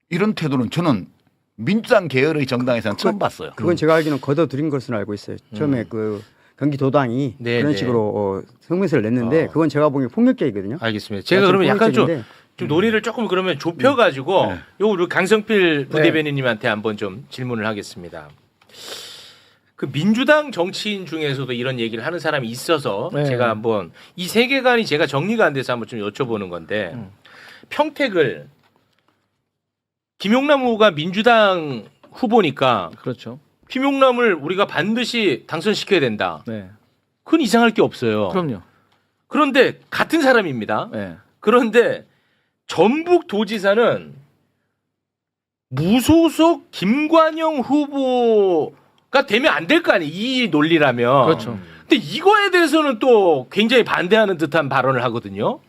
S10: 이런 태도는 저는 민주당 계열의 정당에서는 처음 봤어요.
S8: 그건 제가 알기로는 걷어들인 것으로 알고 있어요. 처음에 그 경기도당이
S7: 네,
S8: 그런
S7: 네.
S8: 식으로 성명서를 냈는데 그건 제가 보기엔 폭력적이거든요.
S7: 알겠습니다. 제가 그러면 약간 좀
S8: 폭력적인데
S7: 논의를 조금 그러면 좁혀가지고 요 우리 강성필
S8: 네.
S7: 부대변인님한테 한번 좀 질문을 하겠습니다. 그 민주당 정치인 중에서도 이런 얘기를 하는 사람이 있어서
S5: 네.
S7: 제가 한번 이 세계관이 제가 정리가 안 돼서 한번 좀 여쭤보는 건데 평택을 김용남 후보가 민주당 후보니까
S5: 그렇죠.
S7: 김용남을 우리가 반드시 당선시켜야 된다.
S5: 네.
S7: 그건 이상할 게 없어요.
S5: 그럼요.
S7: 그런데 같은 사람입니다.
S5: 네.
S7: 그런데 전북도지사는 무소속 김관영 후보가 되면 안 될 거 아니에요. 이 논리라면.
S5: 그렇죠.
S7: 근데 이거에 대해서는 또 굉장히 반대하는 듯한 발언을 하거든요.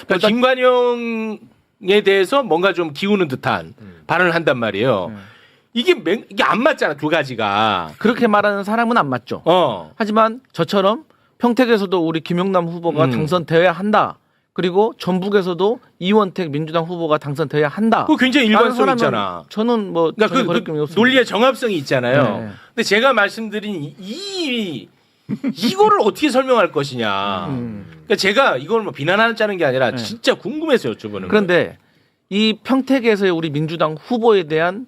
S7: 그러니까 김관영에 대해서 뭔가 좀 기우는 듯한 발언을 한단 말이에요. 이게 안 맞잖아, 두 가지가.
S12: 그렇게 말하는 사람은 안 맞죠. 하지만 저처럼 평택에서도 우리 김용남 후보가 당선되어야 한다. 그리고 전북에서도 이원택 민주당 후보가 당선되어야 한다.
S7: 그거 굉장히 일관성 있잖아.
S12: 저는 뭐
S7: 그러니까 그 논리의 정합성이 있잖아요.
S12: 네.
S7: 근데 제가 말씀드린 이거를 어떻게 설명할 것이냐. 그러니까 제가 이걸 뭐 비난하자는 게 아니라 진짜 궁금해서 여쭤보는 거예요.
S12: 그런데 이 평택에서의 우리 민주당 후보에 대한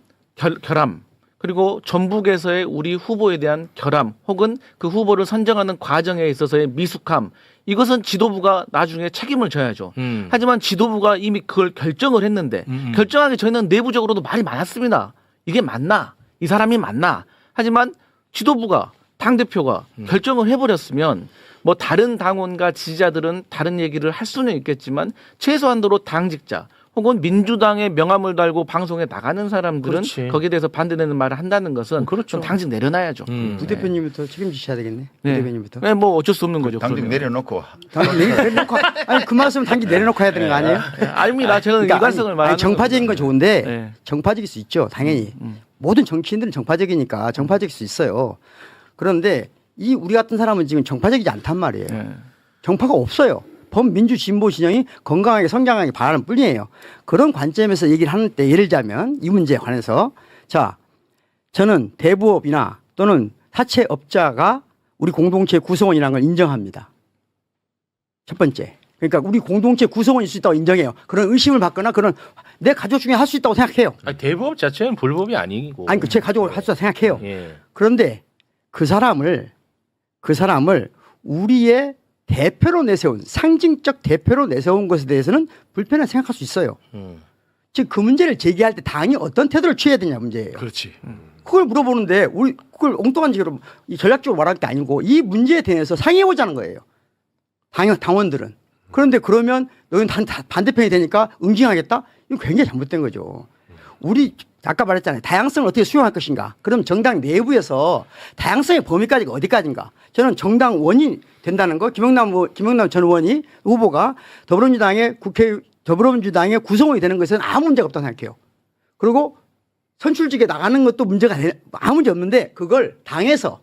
S12: 결함, 그리고 전북에서의 우리 후보에 대한 결함, 혹은 그 후보를 선정하는 과정에 있어서의 미숙함, 이것은 지도부가 나중에 책임을 져야죠. 하지만 지도부가 이미 그걸 결정을 했는데 결정하기 전에는 내부적으로도 말이 많았습니다. 이게 맞나? 이 사람이 맞나? 하지만 지도부가, 당대표가 결정을 해버렸으면 뭐 다른 당원과 지지자들은 다른 얘기를 할 수는 있겠지만 최소한도로 당직자 혹은 민주당의 명함을 달고 방송에 나가는 사람들은
S7: 그렇지.
S12: 거기에 대해서 반대되는 말을 한다는 것은 좀 당직 내려놔야죠.
S8: 부 대표님부터 책임지셔야 되겠네. 부
S12: 네.
S8: 대표님부터.
S12: 네, 뭐 어쩔 수 없는 거죠.
S10: 당직
S12: 그러면.
S10: 내려놓고
S8: 당직 내려놓고 아니 그 말씀 당직 내려놓고 해야 되는 거 아니에요?
S12: 아닙니다. 제가
S8: 그러니까
S12: 일관성을 말하는
S8: 정파적인 건 좋은데
S12: 네.
S8: 정파적일 수 있죠. 당연히 모든 정치인들은 정파적이니까 정파적일 수 있어요. 그런데 이 우리 같은 사람은 지금 정파적이지 않단 말이에요.
S12: 네.
S8: 정파가 없어요. 범민주 진보 진영이 건강하게 성장하게 바라는 뿐이에요. 그런 관점에서 얘기를 하는 때 예를 들자면 이 문제에 관해서 자 저는 대부업이나 또는 사채업자가 우리 공동체 구성원이라는 걸 인정합니다. 첫 번째. 그러니까 우리 공동체 구성원일 수 있다고 인정해요. 그런 의심을 받거나 그런 내 가족 중에 할 수 있다고 생각해요.
S7: 아니, 대법 자체는 불법이 아니고.
S8: 아니 제 가족을 할 수 있다고 생각해요.
S7: 예.
S8: 그런데 그 사람을 우리의 대표로 내세운 상징적 대표로 내세운 것에 대해서는 불편하게 생각할 수 있어요. 즉 그 문제를 제기할 때 당이 어떤 태도를 취해야 되냐 문제예요.
S7: 그렇지.
S8: 그걸 물어보는데 우리 그걸 엉뚱한 식으로 전략적으로 말할 게 아니고 이 문제에 대해서 상의해 보자는 거예요. 당원들은. 그런데 그러면 너희는 반대편이 되니까 응징하겠다? 이거 굉장히 잘못된 거죠. 우리 아까 말했잖아요. 다양성을 어떻게 수용할 것인가. 그럼 정당 내부에서 다양성의 범위까지가 어디까지인가. 저는 정당 원이 된다는 거 김영남 전 의원이 후보가 더불어민주당의 구성원이 되는 것은 아무 문제가 없다고 생각해요. 그리고 선출직에 나가는 것도 아무 문제 없는데 그걸 당에서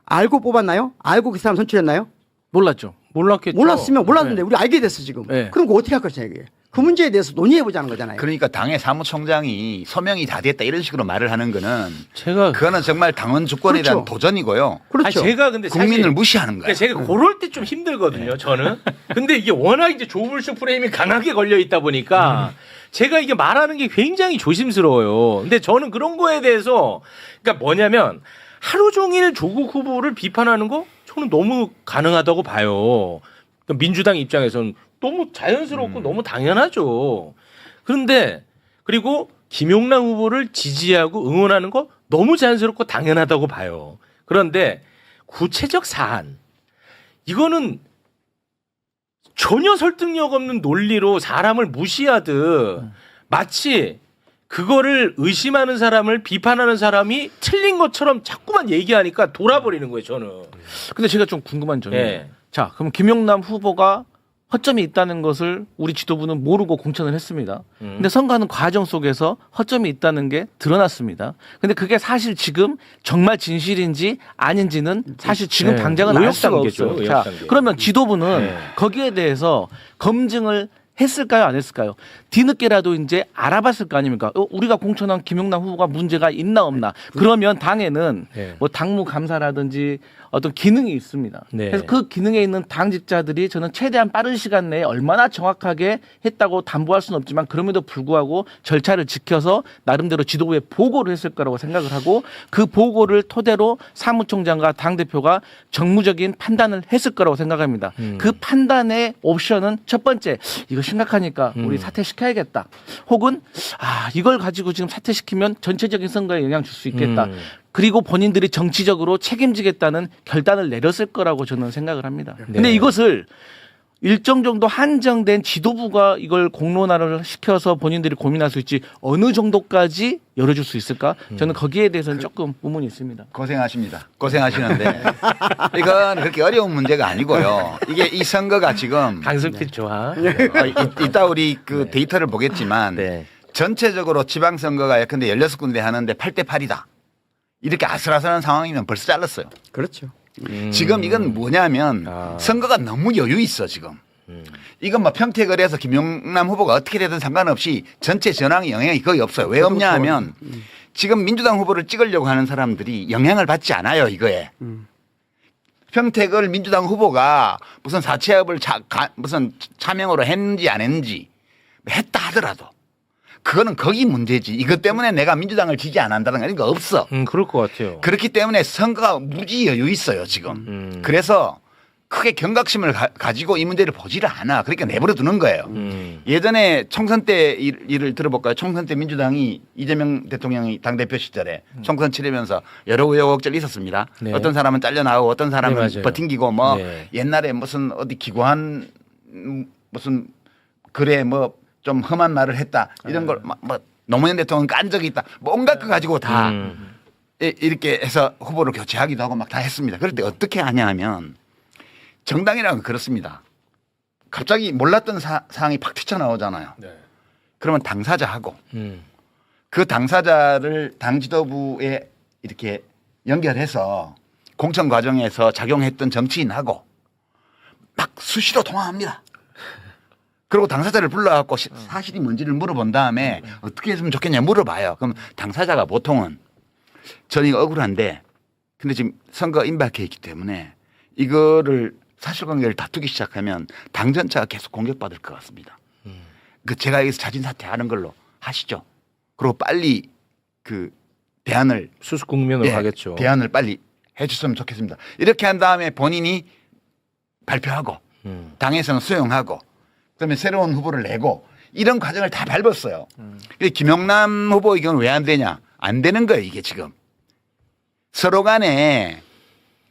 S8: 알고 뽑았나요? 알고 그 사람 선출했나요?
S12: 몰랐죠.
S7: 몰랐겠죠.
S8: 몰랐는데 우리 알게 됐어 지금.
S12: 네.
S8: 그럼 그거 어떻게 할 것이냐 이게. 그 문제에 대해서 논의해보자는 거잖아요.
S10: 그러니까 당의 사무총장이 소명이 다 됐다 이런 식으로 말을 하는 거는
S7: 제가
S10: 그거는 정말 당원 주권에 대한
S8: 그렇죠.
S10: 도전이고요.
S8: 그렇죠.
S7: 아니, 제가 근데
S10: 국민을
S7: 사실
S10: 무시하는 거야.
S7: 그러니까 제가 고럴 때 좀 힘들거든요. 저는. 근데 이게 워낙 이제 조불수 프레임이 강하게 걸려 있다 보니까 제가 이게 말하는 게 굉장히 조심스러워요. 근데 저는 그런 거에 대해서 그러니까 뭐냐면 하루 종일 조국 후보를 비판하는 거 저는 너무 가능하다고 봐요. 그러니까 민주당 입장에서는 너무 자연스럽고 너무 당연하죠. 그런데 그리고 김용남 후보를 지지하고 응원하는 거 너무 자연스럽고 당연하다고 봐요. 그런데 구체적 사안 이거는 전혀 설득력 없는 논리로 사람을 무시하듯 마치 그거를 의심하는 사람을 비판하는 사람이 틀린 것처럼 자꾸만 얘기하니까 돌아버리는 거예요, 저는.
S12: 근데 제가 좀 궁금한 점이
S7: 예.
S12: 자, 그럼 김용남 후보가 허점이 있다는 것을 우리 지도부는 모르고 공천을 했습니다. 근데 선거하는 과정 속에서 허점이 있다는 게 드러났습니다. 근데 그게 사실 지금 정말 진실인지 아닌지는 사실 지금
S7: 네.
S12: 당장은 알
S7: 의혹
S12: 수가
S7: 단계죠,
S12: 없어요.
S7: 의혹
S12: 자,
S7: 단계.
S12: 그러면 지도부는
S7: 네.
S12: 거기에 대해서 검증을 했을까요, 안 했을까요? 뒤늦게라도 이제 알아봤을 거 아닙니까? 우리가 공천한 김용남 후보가 문제가 있나 없나? 그러면 당에는
S7: 네.
S12: 뭐 당무 감사라든지 어떤 기능이 있습니다.
S7: 네.
S12: 그래서 그 기능에 있는 당직자들이 저는 최대한 빠른 시간 내에 얼마나 정확하게 했다고 담보할 수는 없지만 그럼에도 불구하고 절차를 지켜서 나름대로 지도부에 보고를 했을 거라고 생각을 하고 그 보고를 토대로 사무총장과 당대표가 정무적인 판단을 했을 거라고 생각합니다. 그 판단의 옵션은 첫 번째, 이거 심각하니까 우리 사퇴시켜야겠다. 혹은 이걸 가지고 지금 사퇴시키면 전체적인 선거에 영향 줄 수 있겠다. 그리고 본인들이 정치적으로 책임지겠다는 결단을 내렸을 거라고 저는 생각을 합니다. 근데 이것을 일정 정도 한정된 지도부가 이걸 공론화를 시켜서 본인들이 고민할 수 있지 어느 정도까지 열어줄 수 있을까? 저는 거기에 대해서는 조금 의문이 있습니다.
S10: 고생하십니다. 고생하시는데 이건 그렇게 어려운 문제가 아니고요. 이게 이 선거가 지금
S7: 강승필 좋아.
S10: 이따 우리 그 데이터를 보겠지만
S7: 네.
S10: 전체적으로 지방선거가 예컨대 16군데 하는데 8대 8이다. 이렇게 아슬아슬한 상황이면 벌써 잘랐어요.
S8: 그렇죠.
S10: 지금 이건 뭐냐면 선거가 너무 여유 있어 지금. 이건 뭐 평택을 해서 김용남 후보가 어떻게 되든 상관없이 전체 전황에 영향이 거의 없어요. 왜 없냐 하면 지금 민주당 후보를 찍으려고 하는 사람들이 영향을 받지 않아요 이거에. 평택을 민주당 후보가 무슨 사채업을 무슨 차명으로 했는지 안 했는지 했다 하더라도 그거는 거기 문제지. 이것 때문에 내가 민주당을 지지 안 한다는 거 이런 거 없어.
S7: 그럴 것 같아요.
S10: 그렇기 때문에 선거가 무지 여유 있어요 지금. 그래서 크게 경각심을 가지고 이 문제를 보지를 않아. 그러니까 내버려 두는 거예요. 예전에 총선 때 일을 들어볼까요? 총선 때 민주당이 이재명 대통령이 당대표 시절에 총선 치르면서 여러 우여곡절이 있었습니다.
S7: 네.
S10: 어떤 사람은 잘려나오고 어떤 사람은
S7: 네, 맞아요.
S10: 버팅기고 뭐
S7: 네.
S10: 옛날에 무슨 어디 기구한 무슨 글에 뭐 좀 험한 말을 했다 이런 걸 뭐 노무현 대통령 깐 적이 있다 뭐 온갖 거 가지고 다 이렇게 해서 후보를 교체하기도 하고 막 다 했습니다. 그럴 때 어떻게 하냐 하면 정당이라는 건 그렇습니다. 갑자기 몰랐던 사항이 팍 튀쳐나오잖아요.
S9: 네.
S10: 그러면 당사자하고 그 당사자를 당 지도부에 이렇게 연결해서 공천 과정에서 작용했던 정치인하고 막 수시로 통화합니다. 그리고 당사자를 불러갖고 사실이 뭔지를 물어본 다음에 어떻게 했으면 좋겠냐 물어봐요. 그럼 당사자가 보통은 저는 이거 억울한데 근데 지금 선거 임박해 있기 때문에 이거를 사실관계를 다투기 시작하면 당 전체가 계속 공격받을 것 같습니다. 그 제가 여기서 자진 사퇴하는 걸로 하시죠. 그리고 빨리 그 대안을
S7: 수습 국면으로 가겠죠.
S10: 대안을 빨리 해줬으면 좋겠습니다. 이렇게 한 다음에 본인이 발표하고 당에서는 수용하고 그다음에 새로운 후보를 내고 이런 과정을 다 밟았어요. 김용남 후보의 경우는 왜 안 되냐? 안 되는 거예요 이게 지금. 서로 간에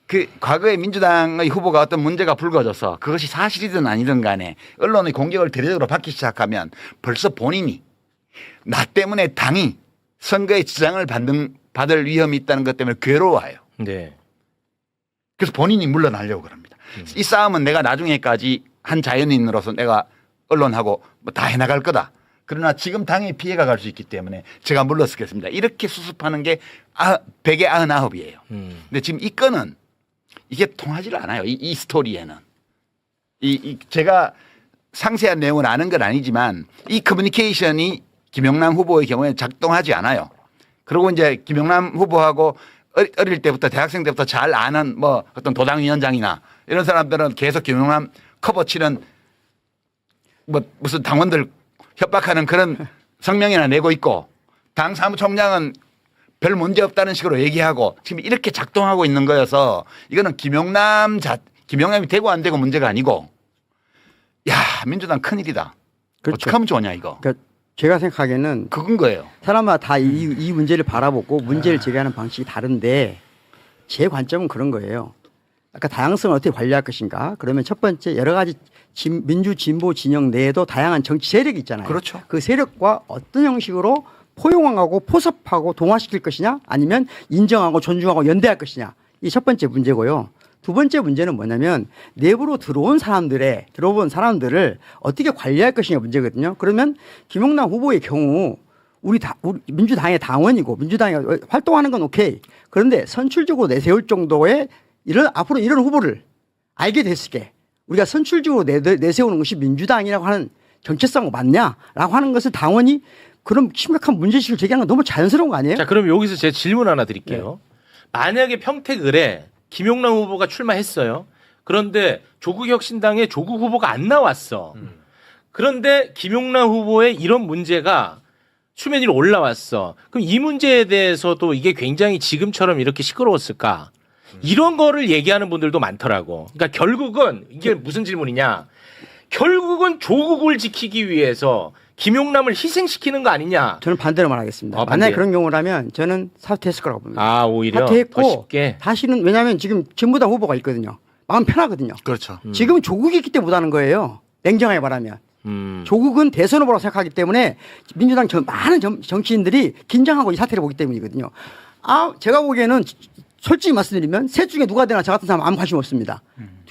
S10: 그 과거에 민주당의 후보가 어떤 문제가 불거져서 그것이 사실이든 아니든 간에 언론의 공격을 대대적으로 받기 시작하면 벌써 본인이 나 때문에 당이 선거에 지장을 받을 위험이 있다는 것 때문에 괴로워요.
S7: 네.
S10: 그래서 본인이 물러나려고 그럽니다. 이 싸움은 내가 나중에까지 한 자연인으로서 내가 언론하고 뭐 다 해나갈 거다. 그러나 지금 당에 피해가 갈 수 있기 때문에 제가 물러서겠습니다. 이렇게 수습하는 게 199이에요. 근데 지금 이 건은 이게 통하지를 않아요. 이 스토리에는. 제가 상세한 내용을 아는 건 아니지만 이 커뮤니케이션이 김용남 후보의 경우에 작동하지 않아요. 그리고 이제 김용남 후보하고 어릴 때부터 대학생 때부터 잘 아는 뭐 어떤 도당위원장이나 이런 사람들은 계속 김용남 커버 치는 뭐 무슨 당원들 협박하는 그런 성명이나 내고 있고 당 사무총장은 별 문제 없다는 식으로 얘기하고 지금 이렇게 작동하고 있는 거여서 이거는 김용남이 되고 안 되고 문제가 아니고 야 민주당 큰일이다.
S8: 그렇죠.
S10: 어떻게 하면 좋냐 이거.
S8: 그러니까 제가 생각하기에는
S10: 그건 거예요.
S8: 사람마다 다 이 문제를 바라보고 문제를 제기하는 방식이 다른데 제 관점은 그런 거예요. 아까 다양성을 어떻게 관리할 것인가. 그러면 첫 번째 여러 가지 민주 진보 진영 내에도 다양한 정치 세력이 있잖아요.
S10: 그렇죠.
S8: 그 세력과 어떤 형식으로 포용하고 포섭하고 동화시킬 것이냐 아니면 인정하고 존중하고 연대할 것이냐. 이 첫 번째 문제고요. 두 번째 문제는 뭐냐면 내부로 들어온 사람들을 어떻게 관리할 것이냐 문제거든요. 그러면 김용남 후보의 경우 우리 민주당의 당원이고 민주당이 활동하는 건 오케이. 그런데 선출적으로 내세울 정도의 앞으로 이런 후보를 알게 됐을 때 우리가 선출적으로 내세우는 것이 민주당이라고 하는 정체성이 맞냐라고 하는 것을 당원이 그런 심각한 문제의식을 제기하는 건 너무 자연스러운 거 아니에요?
S7: 자, 그럼 여기서 제 질문 하나 드릴게요. 만약에 평택을에 김용남 후보가 출마했어요. 그런데 조국혁신당의 조국 후보가 안 나왔어. 그런데 김용남 후보의 이런 문제가 수면 위로 올라왔어. 그럼 이 문제에 대해서도 이게 굉장히 지금처럼 이렇게 시끄러웠을까? 이런 거를 얘기하는 분들도 많더라고. 그러니까 결국은 이게 무슨 질문이냐? 결국은 조국을 지키기 위해서 김용남을 희생시키는 거 아니냐?
S8: 저는 반대로 말하겠습니다. 만약에 그런 경우라면 저는 사퇴했을 거라고 봅니다.
S7: 아, 오히려 더
S8: 사퇴했고
S7: 쉽게.
S8: 다시는 왜냐하면 지금 진보당 후보가 있거든요. 마음 편하거든요.
S10: 그렇죠.
S8: 지금은 조국이 있기 때문에 못하는 거예요. 냉정하게 말하면. 조국은 대선 후보라고 생각하기 때문에 민주당 많은 정치인들이 긴장하고 이 사태를 보기 때문이거든요. 제가 보기에는 솔직히 말씀드리면 셋 중에 누가 되나 저 같은 사람 아무 관심 없습니다.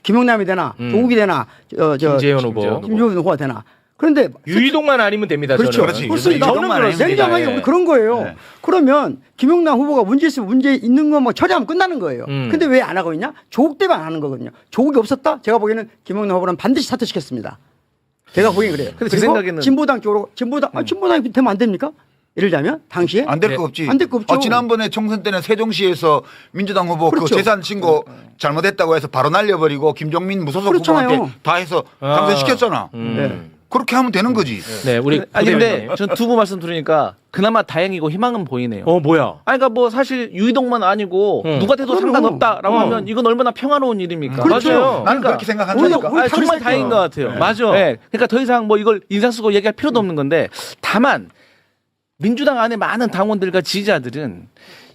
S8: 김용남이 되나 조국이 되나
S7: 김재현 후보.
S8: 김재현 후보가 되나. 그런데
S7: 유이동만 아니면 됩니다.
S8: 그렇죠.
S7: 저는.
S8: 그렇습니다.
S7: 저는 그렇습니다.
S8: 냉정하게
S7: 예.
S8: 그런 거예요.
S10: 네.
S8: 그러면 김용남 후보가 문제 있으면 문제 있는 거 뭐 처리하면 끝나는 거예요. 근데 왜 안 하고 있냐? 조국 때문에 안 하는 거거든요. 조국이 없었다? 제가 보기에는 김용남 후보는 반드시 사퇴시켰습니다. 제가 보기엔 그래요.
S12: 근데 제 생각에는
S8: 진보당 쪽으로 진보당이 되면 안 됩니까? 예를 들자면 당시에
S10: 안 될 거 없지.
S8: 안 될 거 없죠.
S10: 지난번에 총선 때는 세종시에서 민주당 후보
S8: 그렇죠.
S10: 그 재산 신고 잘못했다고 해서 바로 날려버리고 김종민 무소속
S8: 그렇잖아요.
S10: 후보한테 다 해서 당선시켰잖아.
S8: 네.
S10: 그렇게 하면 되는 거지.
S7: 네, 우리
S12: 아니 근데
S7: 부대변인.
S12: 전 두 분 말씀 들으니까 그나마 다행이고 희망은 보이네요.
S7: 뭐야?
S12: 아니 그러니까 뭐 사실 유이동만 아니고 누가 돼도
S8: 그럼요.
S12: 상관없다라고 하면 이건 얼마나 평화로운 일입니까?
S8: 그렇죠.
S12: 맞아요.
S10: 나는 그렇게 생각하는 거니까.
S12: 아니, 정말 다행인 것 같아요.
S7: 맞아.
S12: 네, 그러니까 더 이상 뭐 이걸 인상 쓰고 얘기할 필요도 없는 건데 다만 민주당 안에 많은 당원들과 지지자들은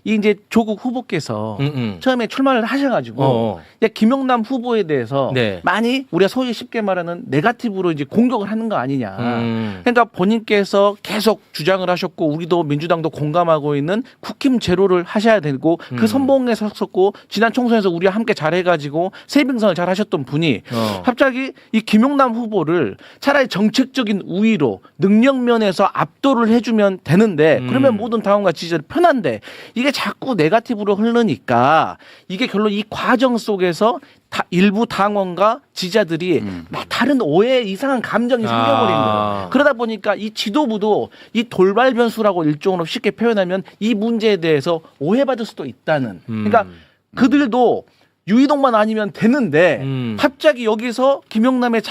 S12: 이 이제 조국 후보께서 처음에 출마를 하셔가지고 이제 김영남 후보에 대해서
S7: 네.
S12: 많이 우리가 소위 쉽게 말하는 네거티브로 이제 공격을 하는 거 아니냐. 그러니까 본인께서 계속 주장을 하셨고 우리도 민주당도 공감하고 있는 국힘 제로를 하셔야 되고 그 선봉에 섰었고 지난 총선에서 우리와 함께 잘해가지고 세빙선을 잘 하셨던 분이 갑자기 이 김용남 후보를 차라리 정책적인 우위로 능력 면에서 압도를 해주면 되는데 그러면 모든 당원과 지지자들 편한데 이게 자꾸 네거티브로 흐르니까 이게 결론 이 과정 속에서 일부 당원과 지지자들이 다른 오해 이상한 감정이 생겨버린 거예요. 그러다 보니까 이 지도부도 이 돌발 변수라고 일종으로 쉽게 표현하면 이 문제에 대해서 오해받을 수도 있다는. 그러니까 그들도 유이동만 아니면 되는데 갑자기 여기서 김용남의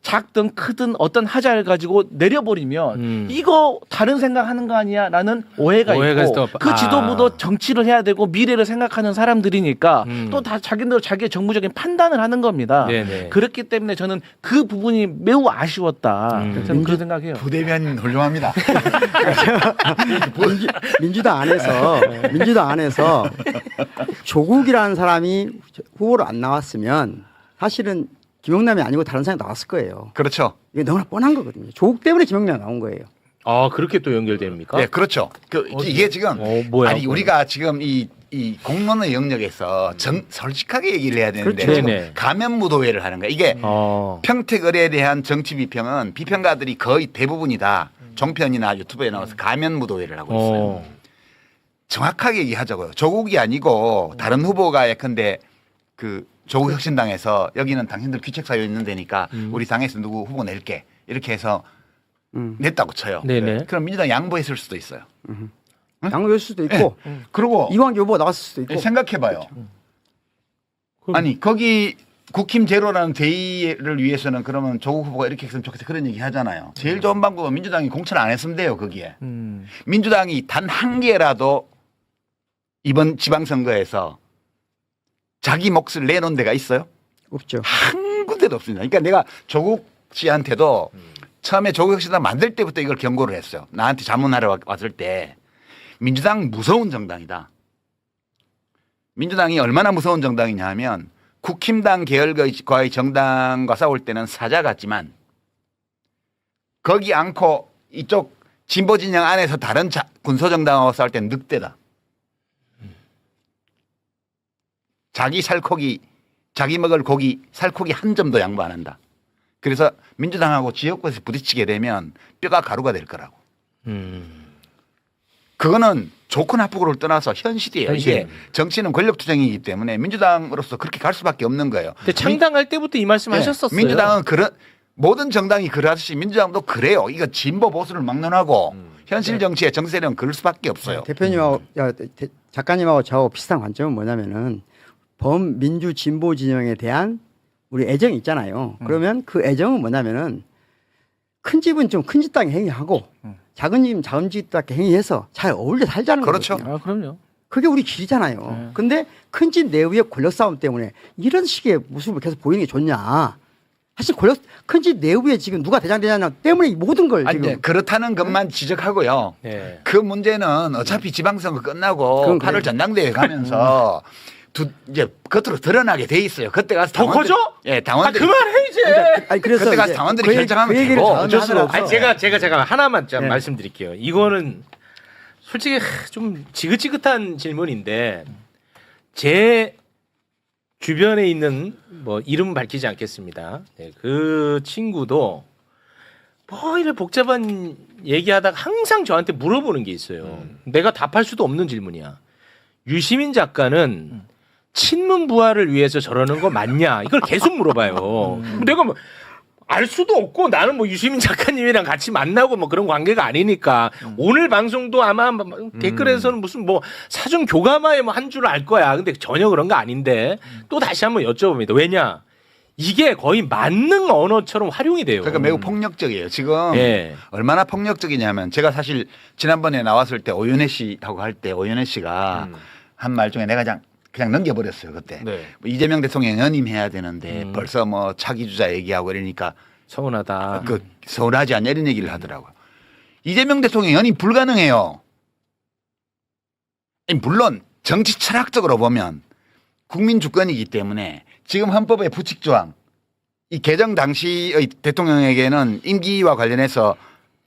S12: 작든 크든 어떤 하자를 가지고 내려버리면 이거 다른 생각하는 거 아니야라는 오해가 있고 그 지도부도 정치를 해야 되고 미래를 생각하는 사람들이니까 또 다 자기들 자기의 정무적인 판단을 하는 겁니다.
S7: 네네.
S12: 그렇기 때문에 저는 그 부분이 매우 아쉬웠다. 저는 그런 생각해요.
S10: 부대변인 훌륭합니다.
S8: 민주당 안에서 조국이라는 사람이 후보로 안 나왔으면 사실은 김영남이 아니고 다른 사람이 나왔을 거예요.
S10: 그렇죠.
S8: 이게 너무나 뻔한 거거든요. 조국 때문에 김영남이 나온 거예요.
S7: 아, 그렇게 또 연결됩니까?
S10: 네, 그렇죠. 이게 지금
S7: 뭐야?
S10: 아니 우리가 지금 이 공론의 영역에서 솔직하게 얘기를 해야 되는데
S7: 그렇죠.
S10: 지금
S7: 네네.
S10: 가면무도회를 하는 거야. 이게 평택을에 대한 정치 비평은 비평가들이 거의 대부분이 다 종편이나 유튜브에 나와서 가면무도회를 하고 있어요. 정확하게 얘기하자고요. 조국이 아니고 다른 후보가 예컨대 그 조국 혁신당에서 여기는 당신들 귀책 사유 있는 데니까 우리 당에서 누구 후보 낼게 이렇게 해서 냈다고 쳐요.
S7: 네네.
S10: 그럼 민주당 양보했을 수도 있어요.
S8: 양보할 수도 있고
S10: 그리고
S8: 이광기 후보가 나왔을 수도 있고.
S10: 생각해봐요. 아니 거기 국힘 제로라는 대의를 위해서는 그러면 조국 후보가 이렇게 했으면 좋겠다 그런 얘기 하잖아요. 제일 좋은 방법은 민주당이 공천을 안 했으면 돼요. 거기에. 민주당이 단 한 개라도 이번 지방선거에서 자기 몫을 내놓은 데가 있어요?
S8: 없죠.
S10: 한 군데도 없습니다. 그러니까 내가 조국 씨한테도 처음에 조국 혁신당 만들 때부터 이걸 경고를 했어요. 나한테 자문하러 왔을 때 민주당 무서운 정당이다. 민주당이 얼마나 무서운 정당이냐 하면 국힘당 계열과의 정당과 싸울 때는 사자 같지만 거기 않고 이쪽 진보 진영 안에서 다른 군소정당하고 싸울 때는 늑대다. 자기 살코기, 자기 먹을 고기, 살코기 한 점도 양보 안 한다. 그래서 민주당하고 지역구에서 부딪히게 되면 뼈가 가루가 될 거라고. 그거는 좋고 나쁘고를 떠나서 현실이에요. 이게 정치는 권력투쟁이기 때문에 민주당으로서 그렇게 갈 수밖에 없는 거예요.
S7: 근데 창당할 때부터 이 말씀 하셨었어요.
S10: 민주당은 모든 정당이 그러듯이 민주당도 그래요. 이거 진보 보수를 막론하고 현실 정치의 정세는 그럴 수밖에 없어요.
S8: 대표님하고 작가님하고 저하고 비슷한 관점은 뭐냐면은 범민주 진보 진영에 대한 우리 애정이 있잖아요. 그러면 그 애정은 뭐냐면은 큰 집은 좀 큰 집 땅에 행위하고 작은 집은 작은 집 땅에 행위해서 잘 어울려 살자는
S10: 그렇죠.
S8: 거거든요.
S12: 아, 그럼요.
S8: 그게 우리 길이잖아요. 근데 큰 집 내부의 권력 싸움 때문에 이런 식의 모습을 계속 보이는 게 좋냐. 사실 큰 집 내부에 지금 누가 대장되냐 때문에 이 모든 걸
S10: 아니,
S8: 지금
S10: 그렇다는 것만 지적하고요.
S7: 네.
S10: 그 문제는 어차피 지방선거 끝나고 8월 전당대회 가면서 이제 겉으로 드러나게 돼 있어요. 그때 가서
S7: 더 커져?
S10: 예, 당원들.
S7: 그만해 이제.
S8: 아니 그래서
S10: 그때 가서
S8: 이제
S10: 당원들이
S8: 그
S10: 결정하면
S8: 얘기를
S10: 되고.
S8: 다음에
S10: 어쩔 수가
S8: 하더라도
S7: 아니 제가 잠깐 하나만 좀
S8: 네.
S7: 말씀드릴게요. 이거는 솔직히 좀 지긋지긋한 질문인데 제 주변에 있는 뭐 이름 밝히지 않겠습니다. 네, 그 친구도 뭐 이런 복잡한 얘기하다가 항상 저한테 물어보는 게 있어요. 내가 답할 수도 없는 질문이야. 유시민 작가는 친문 부활을 위해서 저러는 거 맞냐? 이걸 계속 물어봐요. 내가 뭐 알 수도 없고 나는 뭐 유시민 작가님이랑 같이 만나고 뭐 그런 관계가 아니니까 오늘 방송도 아마 댓글에서는 무슨 뭐 사전 교감하에 뭐 한 줄 알 거야. 근데 전혀 그런 거 아닌데 또 다시 한번 여쭤봅니다. 왜냐? 이게 거의 만능 언어처럼 활용이 돼요.
S10: 그러니까 매우 폭력적이에요. 지금
S7: 예.
S10: 얼마나 폭력적이냐면 제가 사실 지난번에 나왔을 때 오윤혜 씨하고 할 때 오윤혜 씨가 한 말 중에 내가 그냥 넘겨버렸어요. 그때
S7: 네.
S10: 뭐 이재명 대통령 연임해야 되는데 벌써 뭐 차기 주자 얘기하고 이러니까
S7: 서운하다.
S10: 그 서운하지 않냐 이런 얘기를 하더라고요. 이재명 대통령 연임 불가능해요. 물론 정치 철학적으로 보면 국민 주권이기 때문에 지금 헌법의 부칙조항 이 개정 당시의 대통령에게는 임기와 관련해서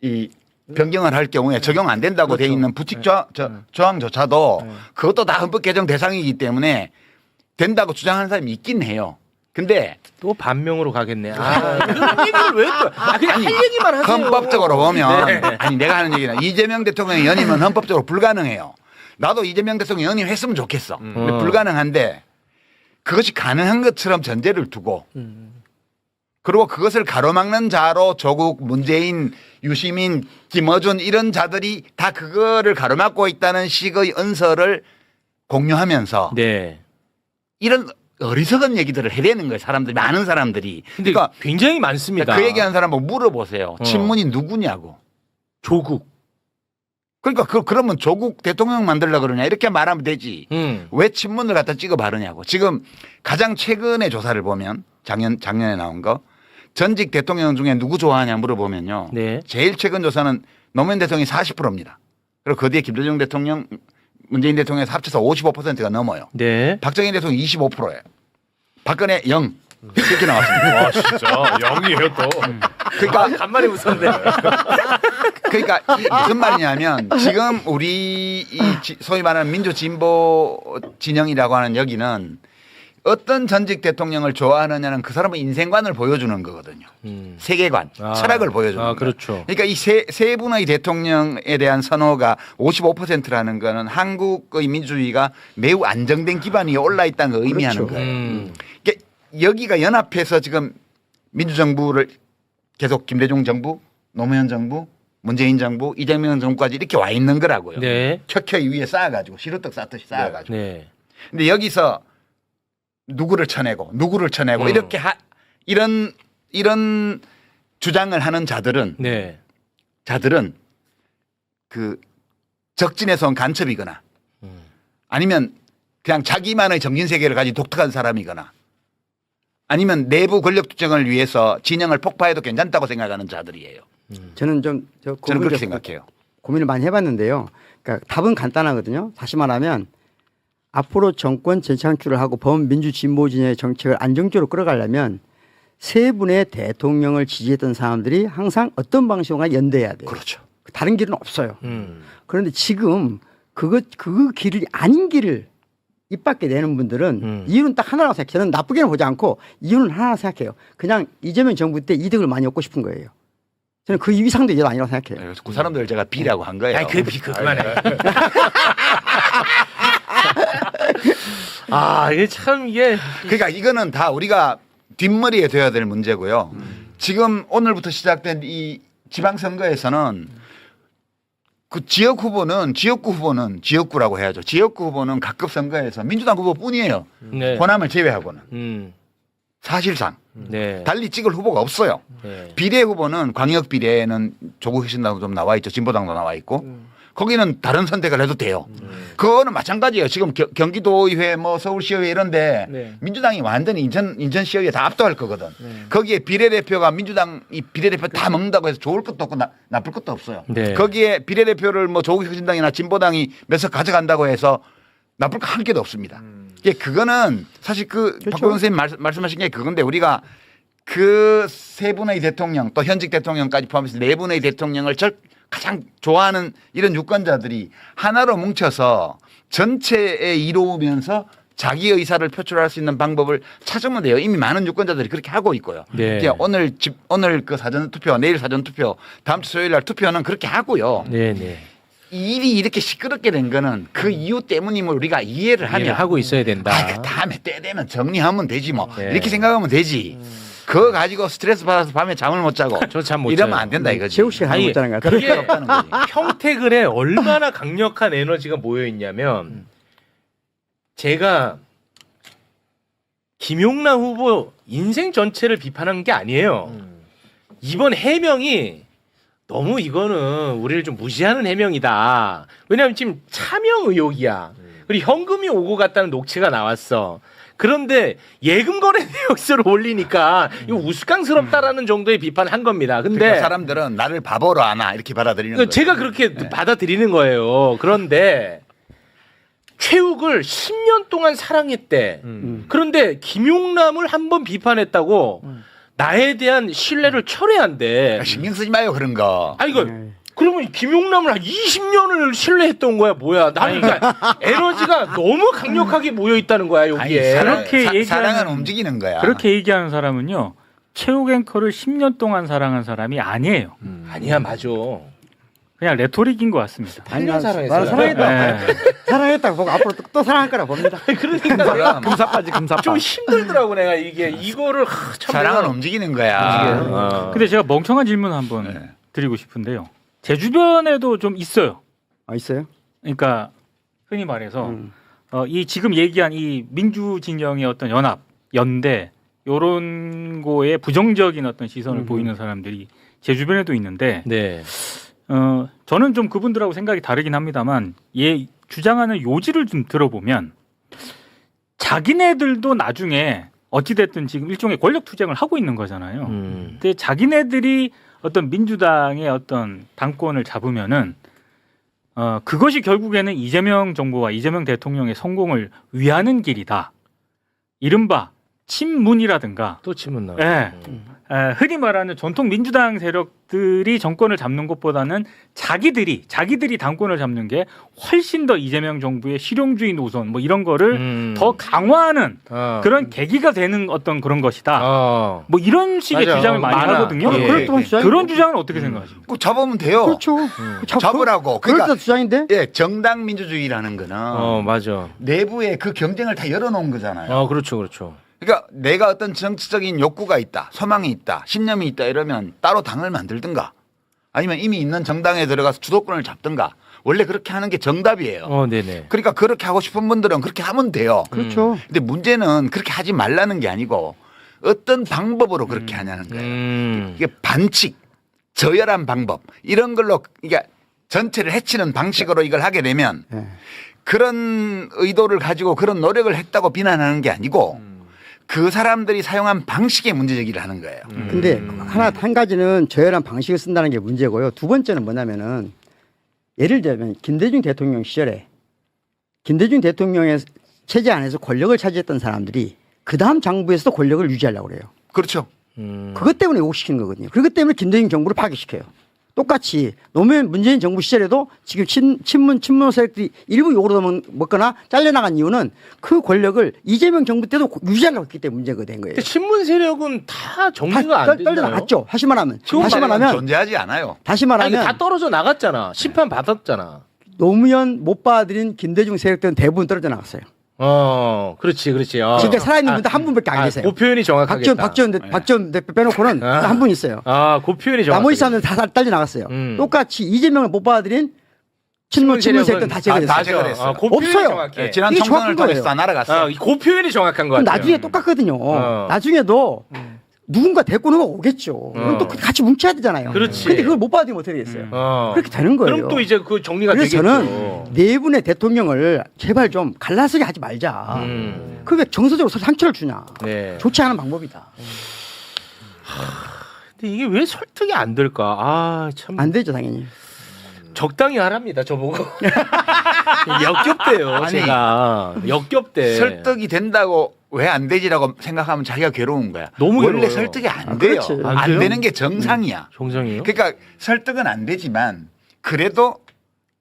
S10: 이 변경을 할 경우에 적용 안 된다고 돼 있는 부칙조항조차도 그것도 다 헌법 개정 대상이기 때문에 된다고 주장하는 사람이 있긴 해요. 근데
S7: 또 반명으로 가겠네. 그런 얘기를 왜 또? 그냥 할 얘기만 하세요.
S10: 헌법적으로 보면
S7: 네.
S10: 아니 내가 하는 얘기는 이재명 대통령의 연임은 헌법적으로 불가능해요. 나도 이재명 대통령 연임했으면 좋겠어. 근데 불가능한데 그것이 가능한 것처럼 전제를 두고 그리고 그것을 가로막는 자로 조국, 문재인, 유시민, 김어준 이런 자들이 다 그거를 가로막고 있다는 식의 언설을 공유하면서
S7: 네.
S10: 이런 어리석은 얘기들을 해대는 거예요. 사람들이 많은 사람들이.
S7: 근데
S10: 그러니까
S7: 굉장히 많습니다.
S10: 그 얘기하는 사람 뭐 물어보세요. 친문이 누구냐고.
S7: 조국.
S10: 그러니까 그러면 조국 대통령 만들려고 그러냐 이렇게 말하면 되지. 왜 친문을 갖다 찍어 바르냐고. 지금 가장 최근의 조사를 보면 작년에 나온 거 전직 대통령 중에 누구 좋아하냐 물어보면요.
S7: 네.
S10: 제일 최근 조사는 노무현 대통령이 40%입니다. 그리고 그 뒤에 김대중 대통령, 문재인 대통령에서 합쳐서 55%가 넘어요.
S7: 네.
S10: 박정희 대통령 25%예요. 박근혜 0. 이렇게 나왔습니다.
S9: 와 진짜 영이에요 또.
S10: 그러니까
S7: 간만에 웃었네.
S10: 그러니까 무슨 말이냐면 지금 우리 소위 말하는 민주진보 진영이라고 하는 여기는 어떤 전직 대통령을 좋아하느냐는 그 사람의 인생관을 보여주는 거거든요. 세계관, 철학을 보여주는 거예요.
S7: 그렇죠.
S10: 그러니까 이 세 분의 대통령에 대한 선호가 55%라는 거는 한국의 민주주의가 매우 안정된 기반이 올라 있다는 걸 의미하는 거예요. 그러니까 여기가 연합해서 지금 민주정부를 계속 김대중 정부, 노무현 정부, 문재인 정부, 이재명 정부까지 이렇게 와 있는 거라고요.
S7: 네.
S10: 켜켜이 위에 쌓아가지고 시루떡 쌓듯이 쌓아가지고.
S7: 네.
S10: 근데 여기서 누구를 쳐내고 이렇게 이런 주장을 하는 자들은
S7: 네.
S10: 그 적진에서 온 간첩이거나 아니면 그냥 자기만의 정신 세계를 가진 독특한 사람이거나 아니면 내부 권력 투쟁을 위해서 진영을 폭파해도 괜찮다고 생각하는 자들이에요.
S8: 저는
S10: 저는 그렇게 생각해요.
S8: 고민을 많이 해봤는데요. 그러니까 답은 간단하거든요. 다시 말하면 앞으로 정권 재창출을 하고 범민주진보 진영의 정책을 안정적으로 끌어가려면 세 분의 대통령을 지지했던 사람들이 항상 어떤 방식으로 연대해야 돼요.
S10: 그렇죠.
S8: 다른 길은 없어요. 그런데 지금 그 길이 아닌 길을 입 밖에 내는 분들은 이유는 딱 하나라고 생각해요. 저는 나쁘게는 보지 않고 이유는 하나 생각해요. 그냥 이재명 정부 때 이득을 많이 얻고 싶은 거예요. 저는 그 이상도 이해가 아니라고 생각해요.
S10: 그 사람들 제가 B라고 한 거예요.
S7: 아니 그만해. 이게 참 이게
S10: 그러니까 이거는 다 우리가 뒷머리에 둬야 될 문제고요. 지금 오늘부터 시작된 이 지방선거에서는 그 지역구 후보는 지역구라고 해야죠. 지역구 후보는 각급 선거에서 민주당 후보뿐이에요.
S7: 네.
S10: 호남을 제외하고는. 사실상.
S7: 네.
S10: 달리 찍을 후보가 없어요.
S7: 네.
S10: 비례 후보는 광역 비례는 조국 혁신당도 좀 나와 있죠. 진보당도 나와 있고. 거기는 다른 선택을 해도 돼요. 그거는 마찬가지예요. 지금 경기도의회 뭐 서울시의회 이런데
S7: 네.
S10: 민주당이 완전히 인천시의회 다 압도할 거거든. 거기에 비례대표가 민주당이 비례대표 다 먹는다고 해서 좋을 것도 없고 나쁠 것도 없어요.
S7: 네.
S10: 거기에 비례대표를 뭐 조국 혁신당이나 진보당이 몇 석 가져간다고 해서 나쁠 거 한 개도 없습니다. 그거는 사실 박보영 선생님 말씀하신 게 그건데 우리가 그 세 분의 대통령 또 현직 대통령까지 포함해서 네 분의 대통령을 가장 좋아하는 이런 유권자들이 하나로 뭉쳐서 전체에 이루면서 자기 의사를 표출할 수 있는 방법을 찾으면 돼요. 이미 많은 유권자들이 그렇게 하고 있고요.
S7: 네.
S10: 오늘 그 사전 투표, 내일 사전 투표, 다음 주 수요일 날 투표는 그렇게 하고요.
S7: 네.
S10: 이 일이 이렇게 시끄럽게 된 거는 그 이유 때문임을 우리가 이해를 하면
S7: 하고 있어야 된다.
S10: 그 다음에 때 되면 정리하면 되지 뭐.
S7: 네.
S10: 이렇게 생각하면 되지. 그거 가지고 스트레스 받아서 밤에 잠을 못 자고
S7: 저 잠 못
S10: 이러면
S7: 자요.
S10: 안 된다 이거지.
S8: 최욱 씨가 하고 있다는 것 같아요.
S10: 그게 없다는 거지.
S7: 평택을에 얼마나 강력한 에너지가 모여 있냐면 제가 김용남 후보 인생 전체를 비판한 게 아니에요. 이번 해명이 너무 이거는 우리를 좀 무시하는 해명이다. 왜냐하면 지금 차명 의혹이야. 그리고 현금이 오고 갔다는 녹취가 나왔어. 그런데 예금 거래 내역서를 올리니까 이거 우스꽝스럽다라는 정도의 비판을 한 겁니다. 근데
S10: 그러니까 사람들은 나를 바보로 아나 이렇게 받아들이는 거예요.
S7: 제가 그렇게 받아들이는 거예요. 그런데 최욱을 10년 동안 사랑했대. 그런데 김용남을 한번 비판했다고 나에 대한 신뢰를 철회한대.
S10: 신경 쓰지 마요 그런 거.
S7: 아니 이거 그러면 김용남을 한 20년을 신뢰했던 거야 뭐야? 나는 그러니까 에너지가 너무 강력하게 모여 있다는 거야 여기에.
S11: 그렇게
S10: 사랑은 움직이는 거야.
S11: 그렇게 얘기하는 사람은요. 최욱 앵커를 10년 동안 사랑한 사람이 아니에요.
S7: 아니야 맞아.
S11: 그냥 레토릭인 것 같습니다.
S8: 나는
S7: 사랑했어요.
S8: 사랑했다. 사랑했다고 보고 앞으로 또 사랑할 거라 봅니다.
S7: 그러니까
S5: 금사빠지 금사빠.
S7: 좀 힘들더라고 내가 이게 이거를 참
S10: 사랑은
S7: 내가-
S10: 움직이는 거야.
S11: 근데 제가 멍청한 질문 한번 드리고 싶은데요. 제 주변에도 좀 있어요.
S8: 있어요?
S11: 그러니까 흔히 말해서 이 지금 얘기한 이 민주 진영의 어떤 연합, 연대 요런 거에 부정적인 어떤 시선을 보이는 사람들이 제 주변에도 있는데
S7: 네.
S11: 저는 좀 그분들하고 생각이 다르긴 합니다만 얘 주장하는 요지를 좀 들어보면 자기네들도 나중에 어찌됐든 지금 일종의 권력 투쟁을 하고 있는 거잖아요. 근데 자기네들이 어떤 민주당의 어떤 당권을 잡으면은 그것이 결국에는 이재명 정부와 이재명 대통령의 성공을 위하는 길이다. 이른바 친문이라든가
S7: 또 친문 나와.
S11: 예. 흔히 말하는 전통 민주당 세력들이 정권을 잡는 것보다는 자기들이 당권을 잡는 게 훨씬 더 이재명 정부의 실용주의 노선 뭐 이런 거를 더 강화하는 그런 계기가 되는 어떤 그런 것이다. 뭐 이런 식의
S7: 맞아.
S11: 주장을 많이
S7: 많아.
S11: 하거든요.
S7: 예.
S11: 그런 주장은 어떻게 생각하십니까?
S10: 꼭 잡으면 돼요.
S8: 그렇죠.
S10: 잡으라고.
S8: 그러니까
S10: 그러니까
S8: 주장인데.
S10: 예, 정당 민주주의라는 거는
S7: 맞아.
S10: 내부에 그 경쟁을 다 열어놓은 거잖아요.
S7: 그렇죠, 그렇죠.
S10: 그러니까 내가 어떤 정치적인 욕구가 있다, 소망이 있다, 신념이 있다 이러면 따로 당을 만들든가 아니면 이미 있는 정당에 들어가서 주도권을 잡든가 원래 그렇게 하는 게 정답이에요.
S7: 네네.
S10: 그러니까 그렇게 하고 싶은 분들은 그렇게 하면 돼요.
S8: 그렇죠.
S10: 근데 문제는 그렇게 하지 말라는 게 아니고 어떤 방법으로 그렇게 하냐는 거예요. 이게 반칙, 저열한 방법 이런 걸로 이게 전체를 해치는 방식으로 이걸 하게 되면 그런 의도를 가지고 그런 노력을 했다고 비난하는 게 아니고 그 사람들이 사용한 방식에 문제제기를 하는 거예요.
S8: 근데 한 가지는 저열한 방식을 쓴다는 게 문제고요. 두 번째는 뭐냐면은 예를 들면 김대중 대통령 시절에 김대중 대통령의 체제 안에서 권력을 차지했던 사람들이 그 다음 장부에서도 권력을 유지하려고 그래요.
S10: 그렇죠.
S8: 그것 때문에 왜곡시키는 거거든요. 그렇기 때문에 김대중 정부를 파괴시켜요. 똑같이 노무현 문재인 정부 시절에도 지금 친문 세력들이 일부 욕으로 먹거나 잘려나간 이유는 그 권력을 이재명 정부 때도 유지하려고 했기 때문에 문제가 된 거예요.
S7: 근데 친문 세력은 다 정리가 안 됐나요?
S8: 떨어져나갔죠. 다시 말하면
S10: 존재하지 않아요.
S8: 다시
S7: 아니,
S8: 말하면
S7: 다 떨어져 나갔잖아. 심판 받았잖아.
S8: 노무현 못 받아들인 김대중 세력들은 대부분 떨어져 나갔어요.
S7: 그렇지.
S8: 지금 살아있는 분도 한 분밖에 안 계세요.
S7: 그 표현이 정확하겠다.
S8: 박지원 대표 빼놓고는 한 분 있어요.
S7: 그 표현이 정확하겠다.
S8: 나머지 사람들은 다 떨려 나갔어요. 똑같이 이재명을 못 받아들인 친문 세력들은 다 제거됐어요.
S7: 그 표현이
S8: 없어요.
S7: 정확해.
S10: 지난
S8: 이게
S10: 총선을
S8: 정확한
S10: 통해서 다
S8: 거예요.
S10: 날아갔어.
S7: 그 표현이 정확한 것
S8: 그럼
S7: 같아요.
S8: 나중에 똑같거든요. 나중에도 누군가 데리고 오는 거 오겠죠. 그럼 또 같이 뭉쳐야 되잖아요.
S7: 그렇지.
S8: 근데 그걸 못 받으면 어떻게 되겠어요? 그렇게 되는 거예요.
S7: 그럼 또 이제 그 정리가
S8: 그래서
S7: 되겠죠.
S8: 저는 네 분의 대통령을 제발 좀 갈라서게 하지 말자. 그게 정서적으로 상처를 주냐.
S7: 네.
S8: 좋지 않은 방법이다.
S7: 근데 이게 왜 설득이 안 될까? 참.
S8: 안 되죠, 당연히.
S7: 적당히 하랍니다, 저보고. 역겹대요,
S10: 아니,
S7: 제가. 역겹대.
S10: 설득이 된다고 왜 안 되지라고 생각하면 자기가 괴로운 거야.
S7: 너무
S10: 원래
S7: 괴로워요.
S10: 설득이 안 돼요.
S8: 그렇지.
S7: 안
S10: 안
S7: 돼요?
S10: 되는 게 정상이야.
S7: 정상이에요?
S10: 그러니까 설득은 안 되지만 그래도